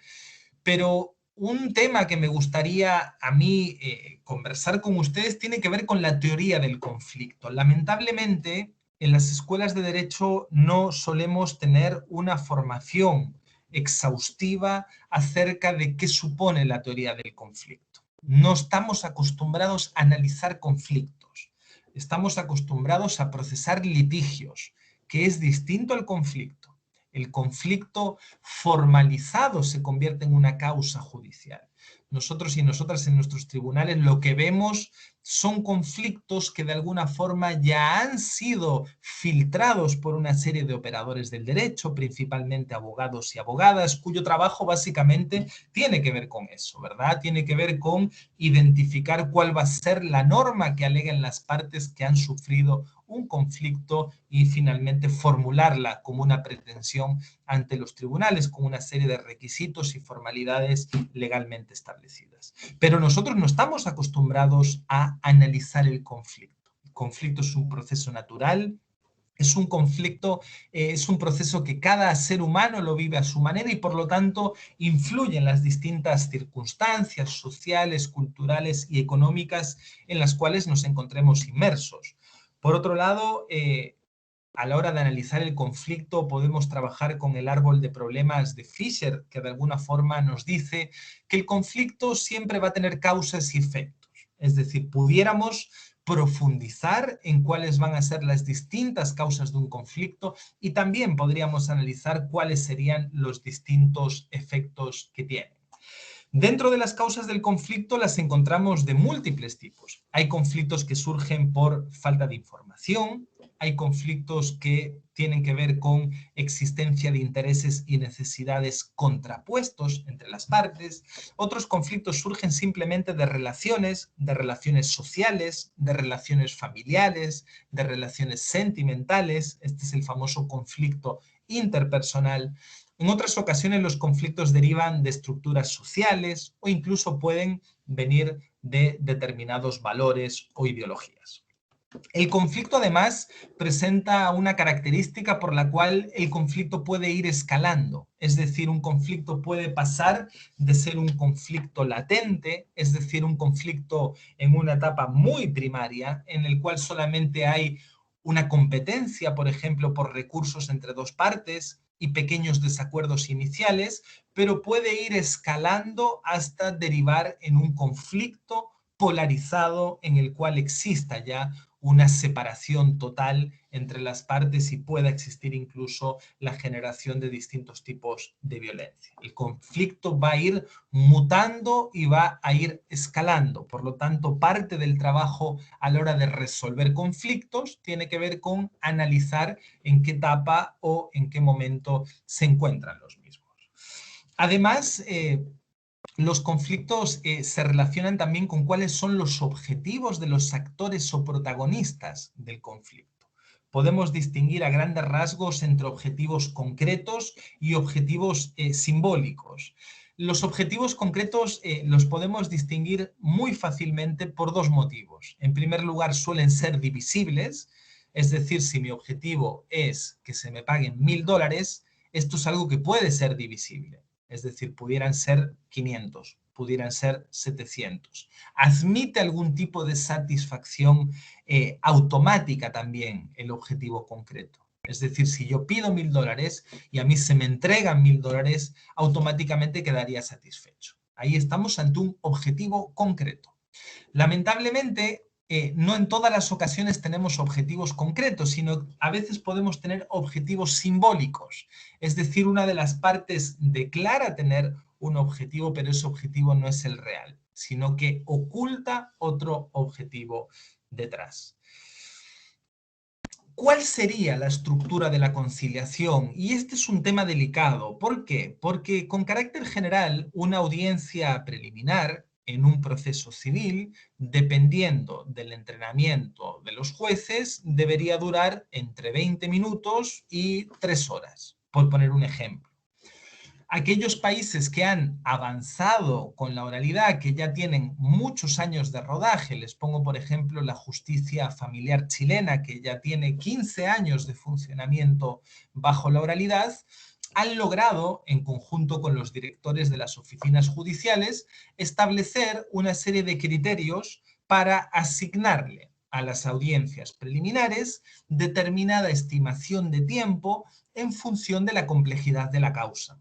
pero un tema que me gustaría a mí conversar con ustedes tiene que ver con la teoría del conflicto. Lamentablemente, en las escuelas de derecho no solemos tener una formación exhaustiva acerca de qué supone la teoría del conflicto. No estamos acostumbrados a analizar conflictos. Estamos acostumbrados a procesar litigios, que es distinto al conflicto. El conflicto formalizado se convierte en una causa judicial. Nosotros y nosotras en nuestros tribunales lo que vemos son conflictos que de alguna forma ya han sido filtrados por una serie de operadores del derecho, principalmente abogados y abogadas, cuyo trabajo básicamente tiene que ver con eso, ¿verdad? Tiene que ver con identificar cuál va a ser la norma que aleguen las partes que han sufrido un conflicto y finalmente formularla como una pretensión ante los tribunales con una serie de requisitos y formalidades legalmente establecidas. Pero nosotros no estamos acostumbrados a analizar el conflicto. El conflicto es un proceso natural, es un conflicto, es un proceso que cada ser humano lo vive a su manera y por lo tanto influye en las distintas circunstancias sociales, culturales y económicas en las cuales nos encontremos inmersos. Por otro lado, a la hora de analizar el conflicto podemos trabajar con el árbol de problemas de Fisher, que de alguna forma nos dice que el conflicto siempre va a tener causas y efectos. Es decir, pudiéramos profundizar en cuáles van a ser las distintas causas de un conflicto y también podríamos analizar cuáles serían los distintos efectos que tiene. Dentro de las causas del conflicto las encontramos de múltiples tipos. Hay conflictos que surgen por falta de información, hay conflictos que tienen que ver con existencia de intereses y necesidades contrapuestos entre las partes, otros conflictos surgen simplemente de relaciones sociales, de relaciones familiares, de relaciones sentimentales. Este es el famoso conflicto interpersonal. En otras ocasiones los conflictos derivan de estructuras sociales o incluso pueden venir de determinados valores o ideologías. El conflicto además presenta una característica por la cual el conflicto puede ir escalando, es decir, un conflicto puede pasar de ser un conflicto latente, es decir, un conflicto en una etapa muy primaria en el cual solamente hay una competencia, por ejemplo, por recursos entre dos partes y pequeños desacuerdos iniciales, pero puede ir escalando hasta derivar en un conflicto polarizado en el cual exista ya una separación total entre las partes y pueda existir incluso la generación de distintos tipos de violencia. El conflicto va a ir mutando y va a ir escalando. Por lo tanto, parte del trabajo a la hora de resolver conflictos tiene que ver con analizar en qué etapa o en qué momento se encuentran los mismos. Además, los conflictos se relacionan también con cuáles son los objetivos de los actores o protagonistas del conflicto. Podemos distinguir a grandes rasgos entre objetivos concretos y objetivos simbólicos. Los objetivos concretos los podemos distinguir muy fácilmente por dos motivos. En primer lugar, suelen ser divisibles, es decir, si mi objetivo es que se me paguen $1000, esto es algo que puede ser divisible. Es decir, pudieran ser 500, pudieran ser 700. Admite algún tipo de satisfacción automática también el objetivo concreto. Es decir, si yo pido $1000 y a mí se me entregan $1000, automáticamente quedaría satisfecho. Ahí estamos ante un objetivo concreto. Lamentablemente, no en todas las ocasiones tenemos objetivos concretos, sino a veces podemos tener objetivos simbólicos. Es decir, una de las partes declara tener un objetivo, pero ese objetivo no es el real, sino que oculta otro objetivo detrás. ¿Cuál sería la estructura de la conciliación? Y este es un tema delicado. ¿Por qué? Porque con carácter general, una audiencia preliminar en un proceso civil, dependiendo del entrenamiento de los jueces, debería durar entre 20 minutos y 3 horas, por poner un ejemplo. Aquellos países que han avanzado con la oralidad, que ya tienen muchos años de rodaje, les pongo por ejemplo la justicia familiar chilena, que ya tiene 15 años de funcionamiento bajo la oralidad, han logrado, en conjunto con los directores de las oficinas judiciales, establecer una serie de criterios para asignarle a las audiencias preliminares determinada estimación de tiempo en función de la complejidad de la causa.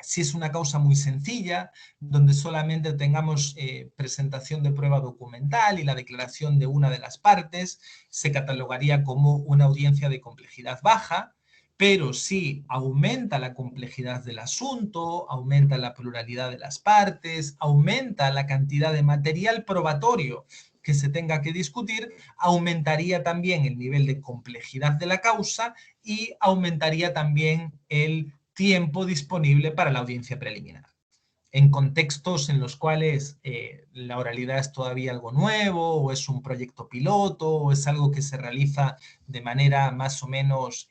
Si es una causa muy sencilla, donde solamente tengamos presentación de prueba documental y la declaración de una de las partes, se catalogaría como una audiencia de complejidad baja, pero si aumenta la complejidad del asunto, aumenta la pluralidad de las partes, aumenta la cantidad de material probatorio que se tenga que discutir, aumentaría también el nivel de complejidad de la causa y aumentaría también el tiempo disponible para la audiencia preliminar. En contextos en los cuales la oralidad es todavía algo nuevo, o es un proyecto piloto, o es algo que se realiza de manera más o menos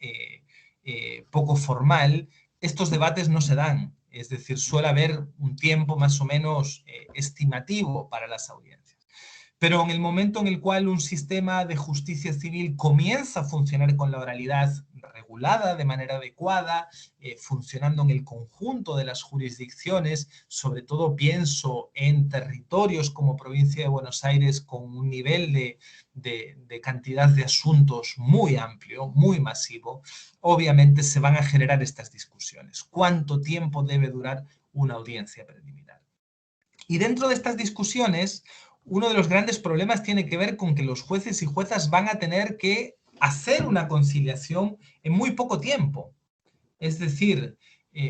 poco formal, estos debates no se dan. Es decir, suele haber un tiempo más o menos estimativo para las audiencias. Pero en el momento en el cual un sistema de justicia civil comienza a funcionar con la oralidad regulada de manera adecuada, funcionando en el conjunto de las jurisdicciones, sobre todo pienso en territorios como provincia de Buenos Aires con un nivel de cantidad de asuntos muy amplio, muy masivo, obviamente se van a generar estas discusiones. ¿Cuánto tiempo debe durar una audiencia preliminar? Y dentro de estas discusiones, uno de los grandes problemas tiene que ver con que los jueces y juezas van a tener que hacer una conciliación en muy poco tiempo. Es decir,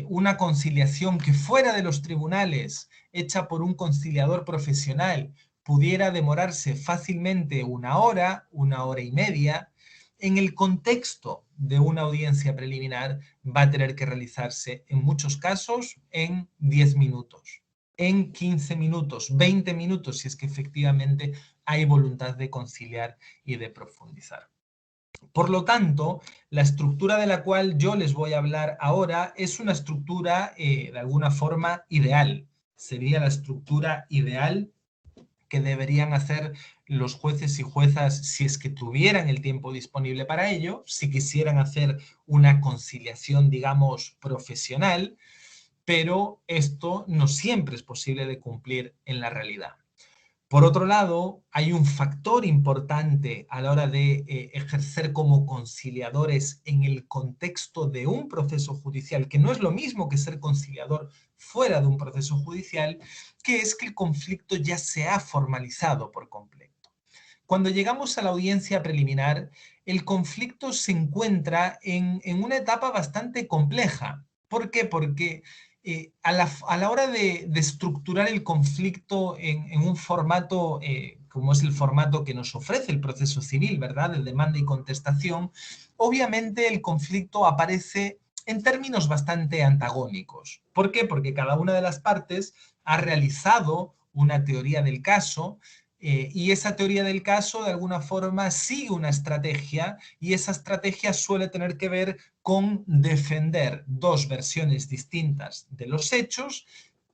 una conciliación que fuera de los tribunales, hecha por un conciliador profesional, pudiera demorarse fácilmente 1 hora, 1 hora y media, en el contexto de una audiencia preliminar va a tener que realizarse en muchos casos en 10 minutos. En 15 minutos, 20 minutos, si es que efectivamente hay voluntad de conciliar y de profundizar. Por lo tanto, la estructura de la cual yo les voy a hablar ahora es una estructura de alguna forma ideal. Sería la estructura ideal que deberían hacer los jueces y juezas si es que tuvieran el tiempo disponible para ello, si quisieran hacer una conciliación, digamos, profesional, pero esto no siempre es posible de cumplir en la realidad. Por otro lado, hay un factor importante a la hora de ejercer como conciliadores en el contexto de un proceso judicial, que no es lo mismo que ser conciliador fuera de un proceso judicial, que es que el conflicto ya se ha formalizado por completo. Cuando llegamos a la audiencia preliminar, el conflicto se encuentra en una etapa bastante compleja. ¿Por qué? Porque a la hora de estructurar el conflicto en un formato como es el formato que nos ofrece el proceso civil, ¿verdad?, de demanda y contestación, obviamente el conflicto aparece en términos bastante antagónicos. ¿Por qué? Porque cada una de las partes ha realizado una teoría del caso, y esa teoría del caso de alguna forma sigue una estrategia, y esa estrategia suele tener que ver con defender dos versiones distintas de los hechos,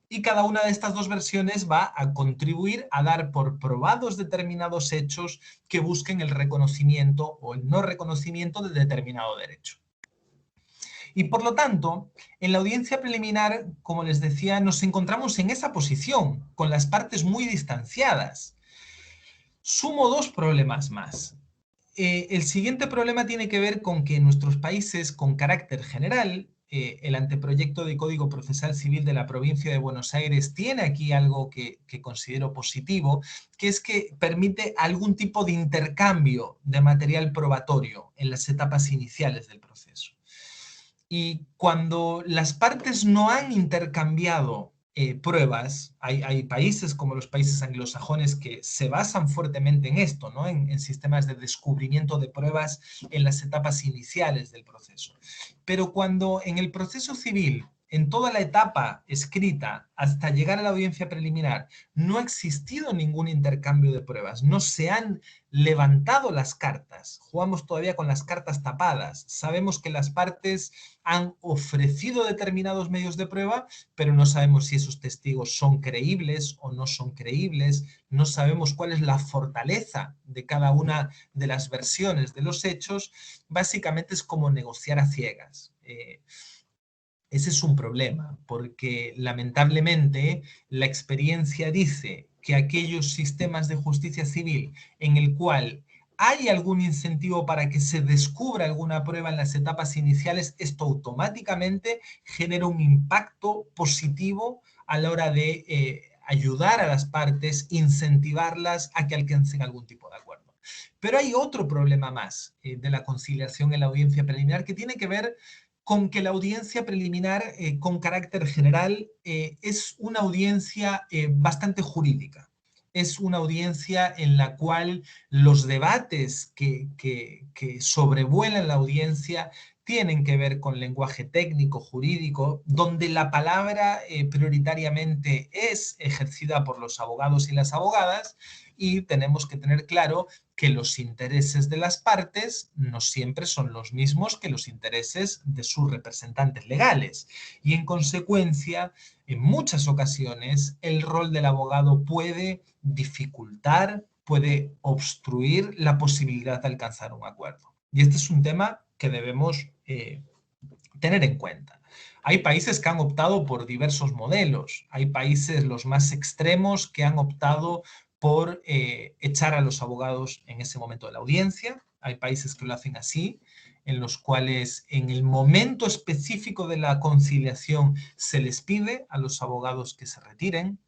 y cada una de estas dos versiones va a contribuir a dar por probados determinados hechos que busquen el reconocimiento o el no reconocimiento de determinado derecho. Y por lo tanto, en la audiencia preliminar, como les decía, nos encontramos en esa posición, con las partes muy distanciadas. Sumo dos problemas más. El siguiente problema tiene que ver con que en nuestros países, con carácter general, el anteproyecto de Código Procesal Civil de la provincia de Buenos Aires tiene aquí algo que considero positivo, que es que permite algún tipo de intercambio de material probatorio en las etapas iniciales del proceso. Y cuando las partes no han intercambiado pruebas, hay países como los países anglosajones que se basan fuertemente en esto, ¿no? En sistemas de descubrimiento de pruebas en las etapas iniciales del proceso. Pero cuando en el proceso civil, en toda la etapa escrita hasta llegar a la audiencia preliminar, no ha existido ningún intercambio de pruebas, no se han levantado las cartas, jugamos todavía con las cartas tapadas, sabemos que las partes han ofrecido determinados medios de prueba, pero no sabemos si esos testigos son creíbles o no son creíbles, no sabemos cuál es la fortaleza de cada una de las versiones de los hechos, básicamente es como negociar a ciegas. Ese es un problema, porque lamentablemente la experiencia dice que aquellos sistemas de justicia civil en el cual hay algún incentivo para que se descubra alguna prueba en las etapas iniciales, esto automáticamente genera un impacto positivo a la hora de ayudar a las partes, incentivarlas a que alcancen algún tipo de acuerdo. Pero hay otro problema más de la conciliación en la audiencia preliminar que tiene que ver con que la audiencia preliminar con carácter general es una audiencia bastante jurídica. Es una audiencia en la cual los debates que sobrevuelan la audiencia tienen que ver con lenguaje técnico, jurídico, donde la palabra prioritariamente es ejercida por los abogados y las abogadas, y tenemos que tener claro que los intereses de las partes no siempre son los mismos que los intereses de sus representantes legales. Y en consecuencia, en muchas ocasiones, el rol del abogado puede dificultar, puede obstruir la posibilidad de alcanzar un acuerdo. Y este es un tema que debemos tener en cuenta. Hay países que han optado por diversos modelos. Hay países, los más extremos, que han optado por echar a los abogados en ese momento de la audiencia. Hay países que lo hacen así, en los cuales en el momento específico de la conciliación se les pide a los abogados que se retiren.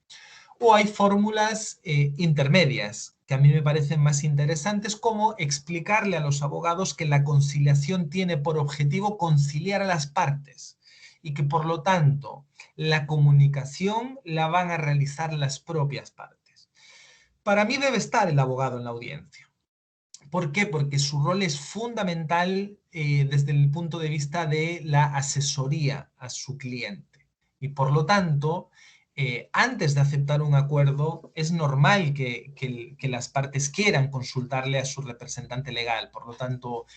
O hay fórmulas intermedias que a mí me parecen más interesantes, como explicarle a los abogados que la conciliación tiene por objetivo conciliar a las partes y que por lo tanto la comunicación la van a realizar las propias partes. Para mí debe estar el abogado en la audiencia. ¿Por qué? Porque su rol es fundamental desde el punto de vista de la asesoría a su cliente. Y por lo tanto, antes de aceptar un acuerdo, es normal que las partes quieran consultarle a su representante legal. Por lo tanto,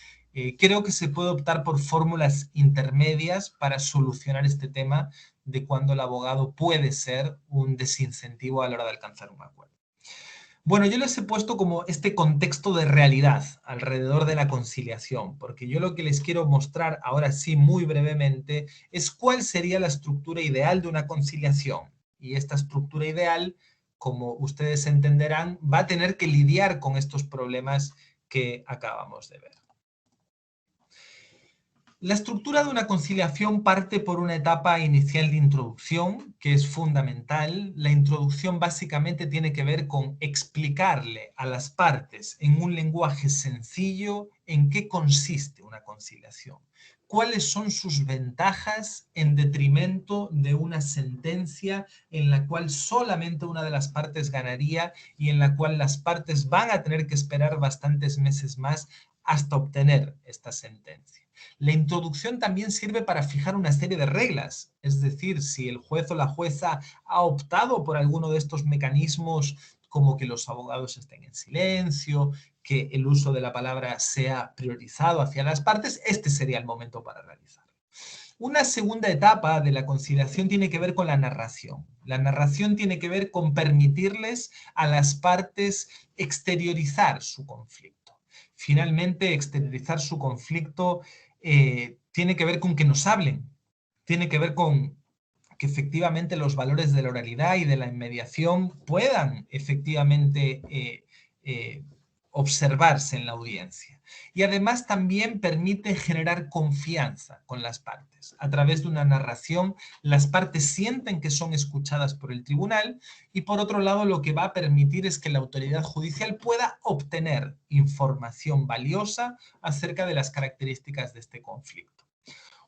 creo que se puede optar por fórmulas intermedias para solucionar este tema de cuando el abogado puede ser un desincentivo a la hora de alcanzar un acuerdo. Bueno, yo les he puesto como este contexto de realidad alrededor de la conciliación, porque yo lo que les quiero mostrar ahora sí muy brevemente es cuál sería la estructura ideal de una conciliación. Y esta estructura ideal, como ustedes entenderán, va a tener que lidiar con estos problemas que acabamos de ver. La estructura de una conciliación parte por una etapa inicial de introducción, que es fundamental. La introducción básicamente tiene que ver con explicarle a las partes en un lenguaje sencillo en qué consiste una conciliación, cuáles son sus ventajas en detrimento de una sentencia en la cual solamente una de las partes ganaría y en la cual las partes van a tener que esperar bastantes meses más hasta obtener esta sentencia. La introducción también sirve para fijar una serie de reglas, es decir, si el juez o la jueza ha optado por alguno de estos mecanismos, como que los abogados estén en silencio, que el uso de la palabra sea priorizado hacia las partes, este sería el momento para realizarlo. Una segunda etapa de la conciliación tiene que ver con la narración. La narración tiene que ver con permitirles a las partes exteriorizar su conflicto. Finalmente, exteriorizar su conflicto tiene que ver con que nos hablen, tiene que ver con que efectivamente los valores de la oralidad y de la inmediación puedan efectivamente observarse en la audiencia. Y además también permite generar confianza con las partes. A través de una narración, las partes sienten que son escuchadas por el tribunal y por otro lado lo que va a permitir es que la autoridad judicial pueda obtener información valiosa acerca de las características de este conflicto.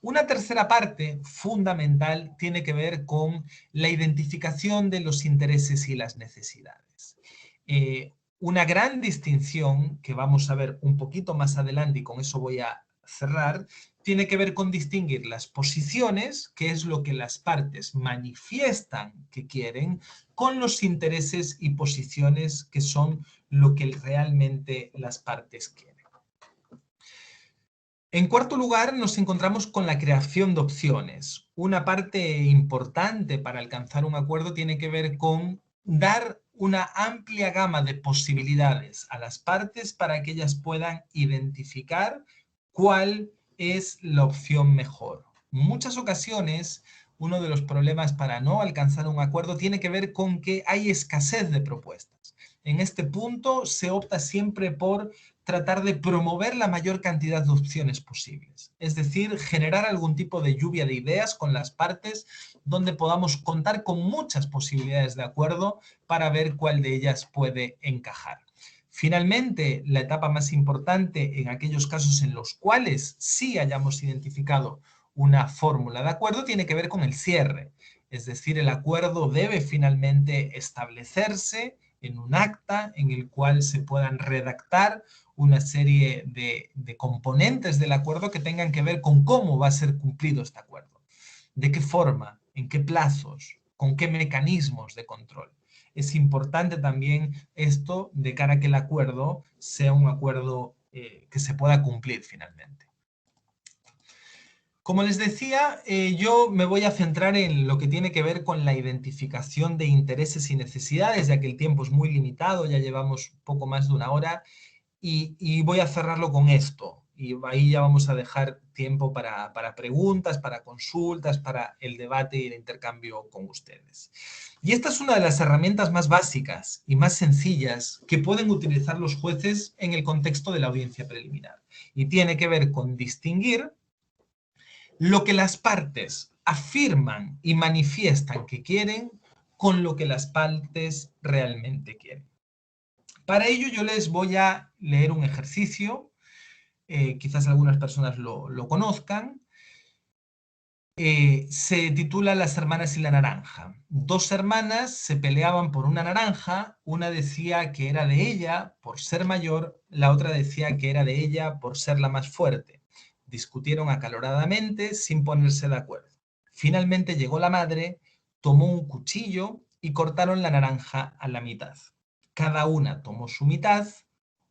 Una tercera parte fundamental tiene que ver con la identificación de los intereses y las necesidades. Una gran distinción que vamos a ver un poquito más adelante, y con eso voy a cerrar, tiene que ver con distinguir las posiciones, que es lo que las partes manifiestan que quieren, con los intereses y posiciones que son lo que realmente las partes quieren. En cuarto lugar, nos encontramos con la creación de opciones. Una parte importante para alcanzar un acuerdo tiene que ver con dar una amplia gama de posibilidades a las partes para que ellas puedan identificar cuál es la opción mejor. En muchas ocasiones, uno de los problemas para no alcanzar un acuerdo tiene que ver con que hay escasez de propuestas. En este punto se opta siempre por tratar de promover la mayor cantidad de opciones posibles. Es decir, generar algún tipo de lluvia de ideas con las partes donde podamos contar con muchas posibilidades de acuerdo para ver cuál de ellas puede encajar. Finalmente, la etapa más importante en aquellos casos en los cuales sí hayamos identificado una fórmula de acuerdo tiene que ver con el cierre. Es decir, el acuerdo debe finalmente establecerse en un acta en el cual se puedan redactar una serie de componentes del acuerdo que tengan que ver con cómo va a ser cumplido este acuerdo, de qué forma, en qué plazos, con qué mecanismos de control. Es importante también esto de cara a que el acuerdo sea un acuerdo que se pueda cumplir finalmente. Como les decía, yo me voy a centrar en lo que tiene que ver con la identificación de intereses y necesidades, ya que el tiempo es muy limitado, ya llevamos poco más de una hora, y voy a cerrarlo con esto. Y ahí ya vamos a dejar tiempo para preguntas, para consultas, para el debate y el intercambio con ustedes. Y esta es una de las herramientas más básicas y más sencillas que pueden utilizar los jueces en el contexto de la audiencia preliminar. Y tiene que ver con distinguir lo que las partes afirman y manifiestan que quieren con lo que las partes realmente quieren. Para ello yo les voy a leer un ejercicio, quizás algunas personas lo conozcan. Se titula Las hermanas y la naranja. Dos hermanas se peleaban por una naranja, una decía que era de ella por ser mayor, la otra decía que era de ella por ser la más fuerte. Discutieron acaloradamente sin ponerse de acuerdo. Finalmente llegó la madre, tomó un cuchillo y cortaron la naranja a la mitad. Cada una tomó su mitad,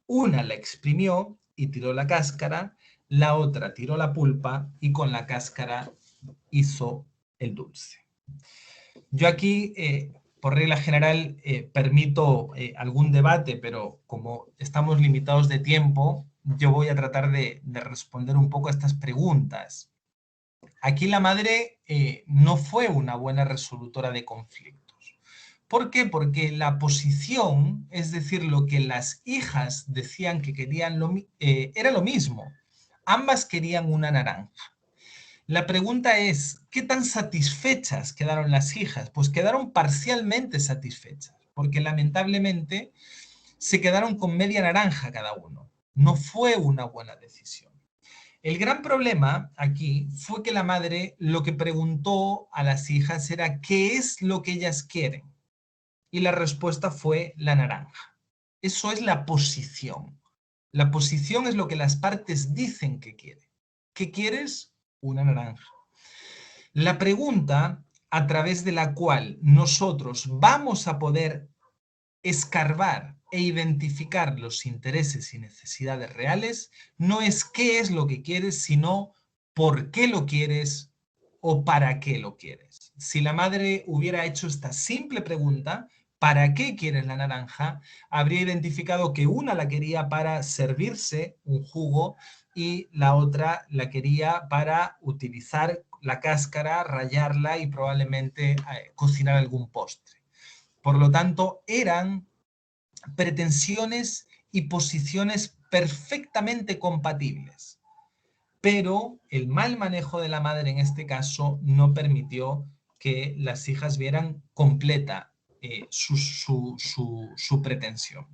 una la exprimió y tiró la cáscara, la otra tiró la pulpa y con la cáscara hizo el dulce. Yo aquí, por regla general, permito algún debate, pero como estamos limitados de tiempo, yo voy a tratar de responder un poco a estas preguntas. Aquí la madre no fue una buena resolutora de conflictos. ¿Por qué? Porque la posición, es decir, lo que las hijas decían que querían era lo mismo. Ambas querían una naranja. La pregunta es, ¿qué tan satisfechas quedaron las hijas? Pues quedaron parcialmente satisfechas, porque lamentablemente se quedaron con media naranja cada uno. No fue una buena decisión. El gran problema aquí fue que la madre lo que preguntó a las hijas era ¿qué es lo que ellas quieren? Y la respuesta fue la naranja. Eso es la posición. La posición es lo que las partes dicen que quieren. ¿Qué quieres? Una naranja. La pregunta a través de la cual nosotros vamos a poder escarbar e identificar los intereses y necesidades reales no es qué es lo que quieres, sino por qué lo quieres o para qué lo quieres. Si la madre hubiera hecho esta simple pregunta, para qué quieres la naranja, habría identificado que una la quería para servirse un jugo y la otra la quería para utilizar la cáscara, rallarla y probablemente cocinar algún postre. Por lo tanto, eran pretensiones y posiciones perfectamente compatibles. Pero el mal manejo de la madre en este caso no permitió que las hijas vieran completa su pretensión.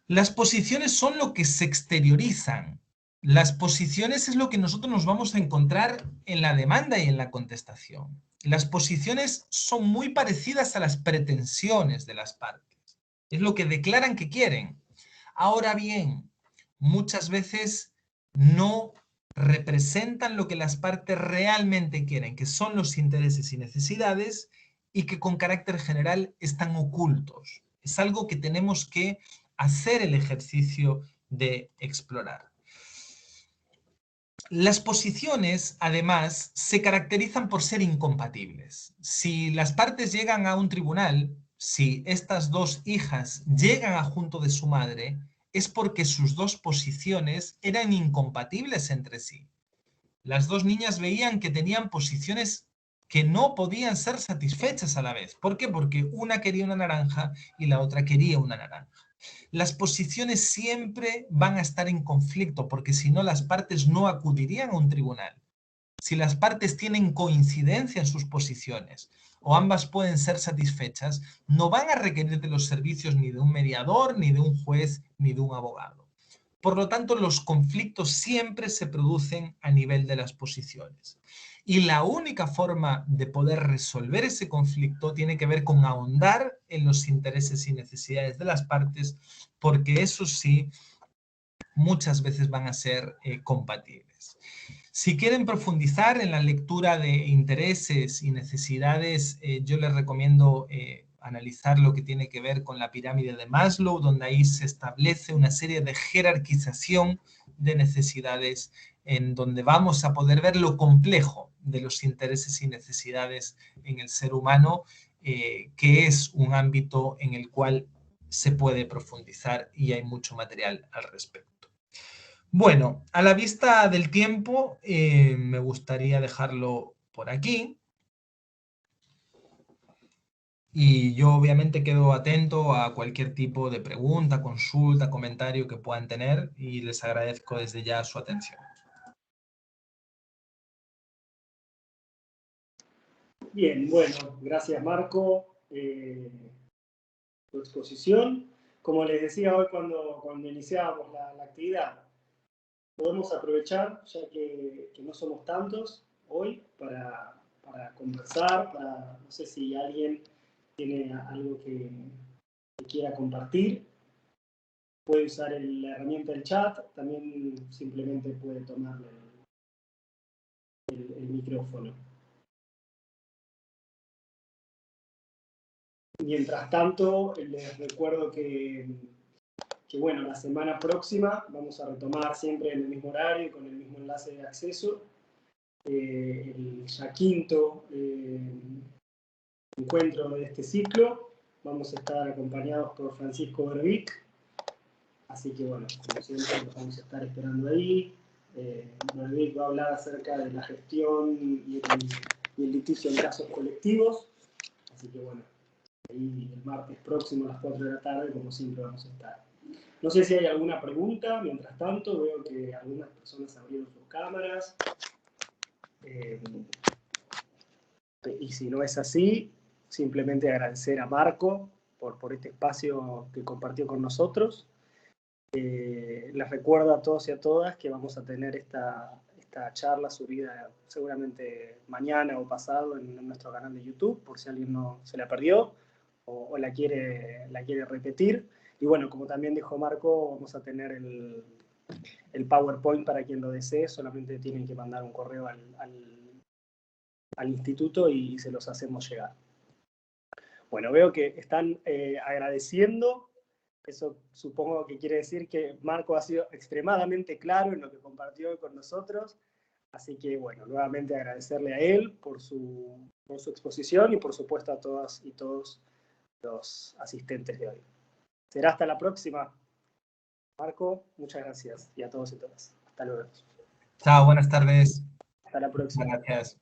Las posiciones son lo que se exteriorizan. Las posiciones es lo que nosotros nos vamos a encontrar en la demanda y en la contestación. Las posiciones son muy parecidas a las pretensiones de las partes. Es lo que declaran que quieren. Ahora bien, muchas veces no representan lo que las partes realmente quieren, que son los intereses y necesidades, y que con carácter general están ocultos. Es algo que tenemos que hacer el ejercicio de explorar. Las posiciones, además, se caracterizan por ser incompatibles. Si las partes llegan a un tribunal, si estas dos hijas llegan a junto de su madre, es porque sus dos posiciones eran incompatibles entre sí. Las dos niñas veían que tenían posiciones que no podían ser satisfechas a la vez. ¿Por qué? Porque una quería una naranja y la otra quería una naranja. Las posiciones siempre van a estar en conflicto, porque si no las partes no acudirían a un tribunal. Si las partes tienen coincidencia en sus posiciones o ambas pueden ser satisfechas, no van a requerir de los servicios ni de un mediador, ni de un juez, ni de un abogado. Por lo tanto, los conflictos siempre se producen a nivel de las posiciones. Y la única forma de poder resolver ese conflicto tiene que ver con ahondar en los intereses y necesidades de las partes, porque eso sí, muchas veces van a ser compatibles. Si quieren profundizar en la lectura de intereses y necesidades, yo les recomiendo analizar lo que tiene que ver con la pirámide de Maslow, donde ahí se establece una serie de jerarquización de necesidades en donde vamos a poder ver lo complejo de los intereses y necesidades en el ser humano, que es un ámbito en el cual se puede profundizar y hay mucho material al respecto. Bueno, a la vista del tiempo, me gustaría dejarlo por aquí. Y yo obviamente quedo atento a cualquier tipo de pregunta, consulta, comentario que puedan tener y les agradezco desde ya su atención. Bien, bueno, gracias Marco por tu exposición. Como les decía hoy cuando iniciábamos la actividad, podemos aprovechar, ya que no somos tantos hoy, para conversar, no sé si alguien tiene algo que quiera compartir, puede usar la herramienta del chat, también simplemente puede tomar el micrófono. Mientras tanto, les recuerdo que bueno, la semana próxima vamos a retomar siempre en el mismo horario y con el mismo enlace de acceso el ya quinto encuentro de este ciclo. Vamos a estar acompañados por Francisco Berbic, así que bueno, como siempre los vamos a estar esperando ahí. Berbic va a hablar acerca de la gestión y el litigio en casos colectivos, así que bueno, ahí el martes próximo a las 4 de la tarde, como siempre vamos a estar. No sé si hay alguna pregunta, mientras tanto veo que algunas personas abrieron sus cámaras. Y si no es así, simplemente agradecer a Marco por este espacio que compartió con nosotros. Les recuerdo a todos y a todas que vamos a tener esta charla subida seguramente mañana o pasado en nuestro canal de YouTube, por si alguien no se la perdió o la quiere repetir. Y bueno, como también dijo Marco, vamos a tener el PowerPoint para quien lo desee, solamente tienen que mandar un correo al instituto y se los hacemos llegar. Bueno, veo que están agradeciendo. Eso supongo que quiere decir que Marco ha sido extremadamente claro en lo que compartió hoy con nosotros. Así que, bueno, nuevamente agradecerle a él por su exposición y, por supuesto, a todas y todos los asistentes de hoy. Será hasta la próxima. Marco, muchas gracias y a todos y todas. Hasta luego. Chao, buenas tardes. Hasta la próxima. Gracias.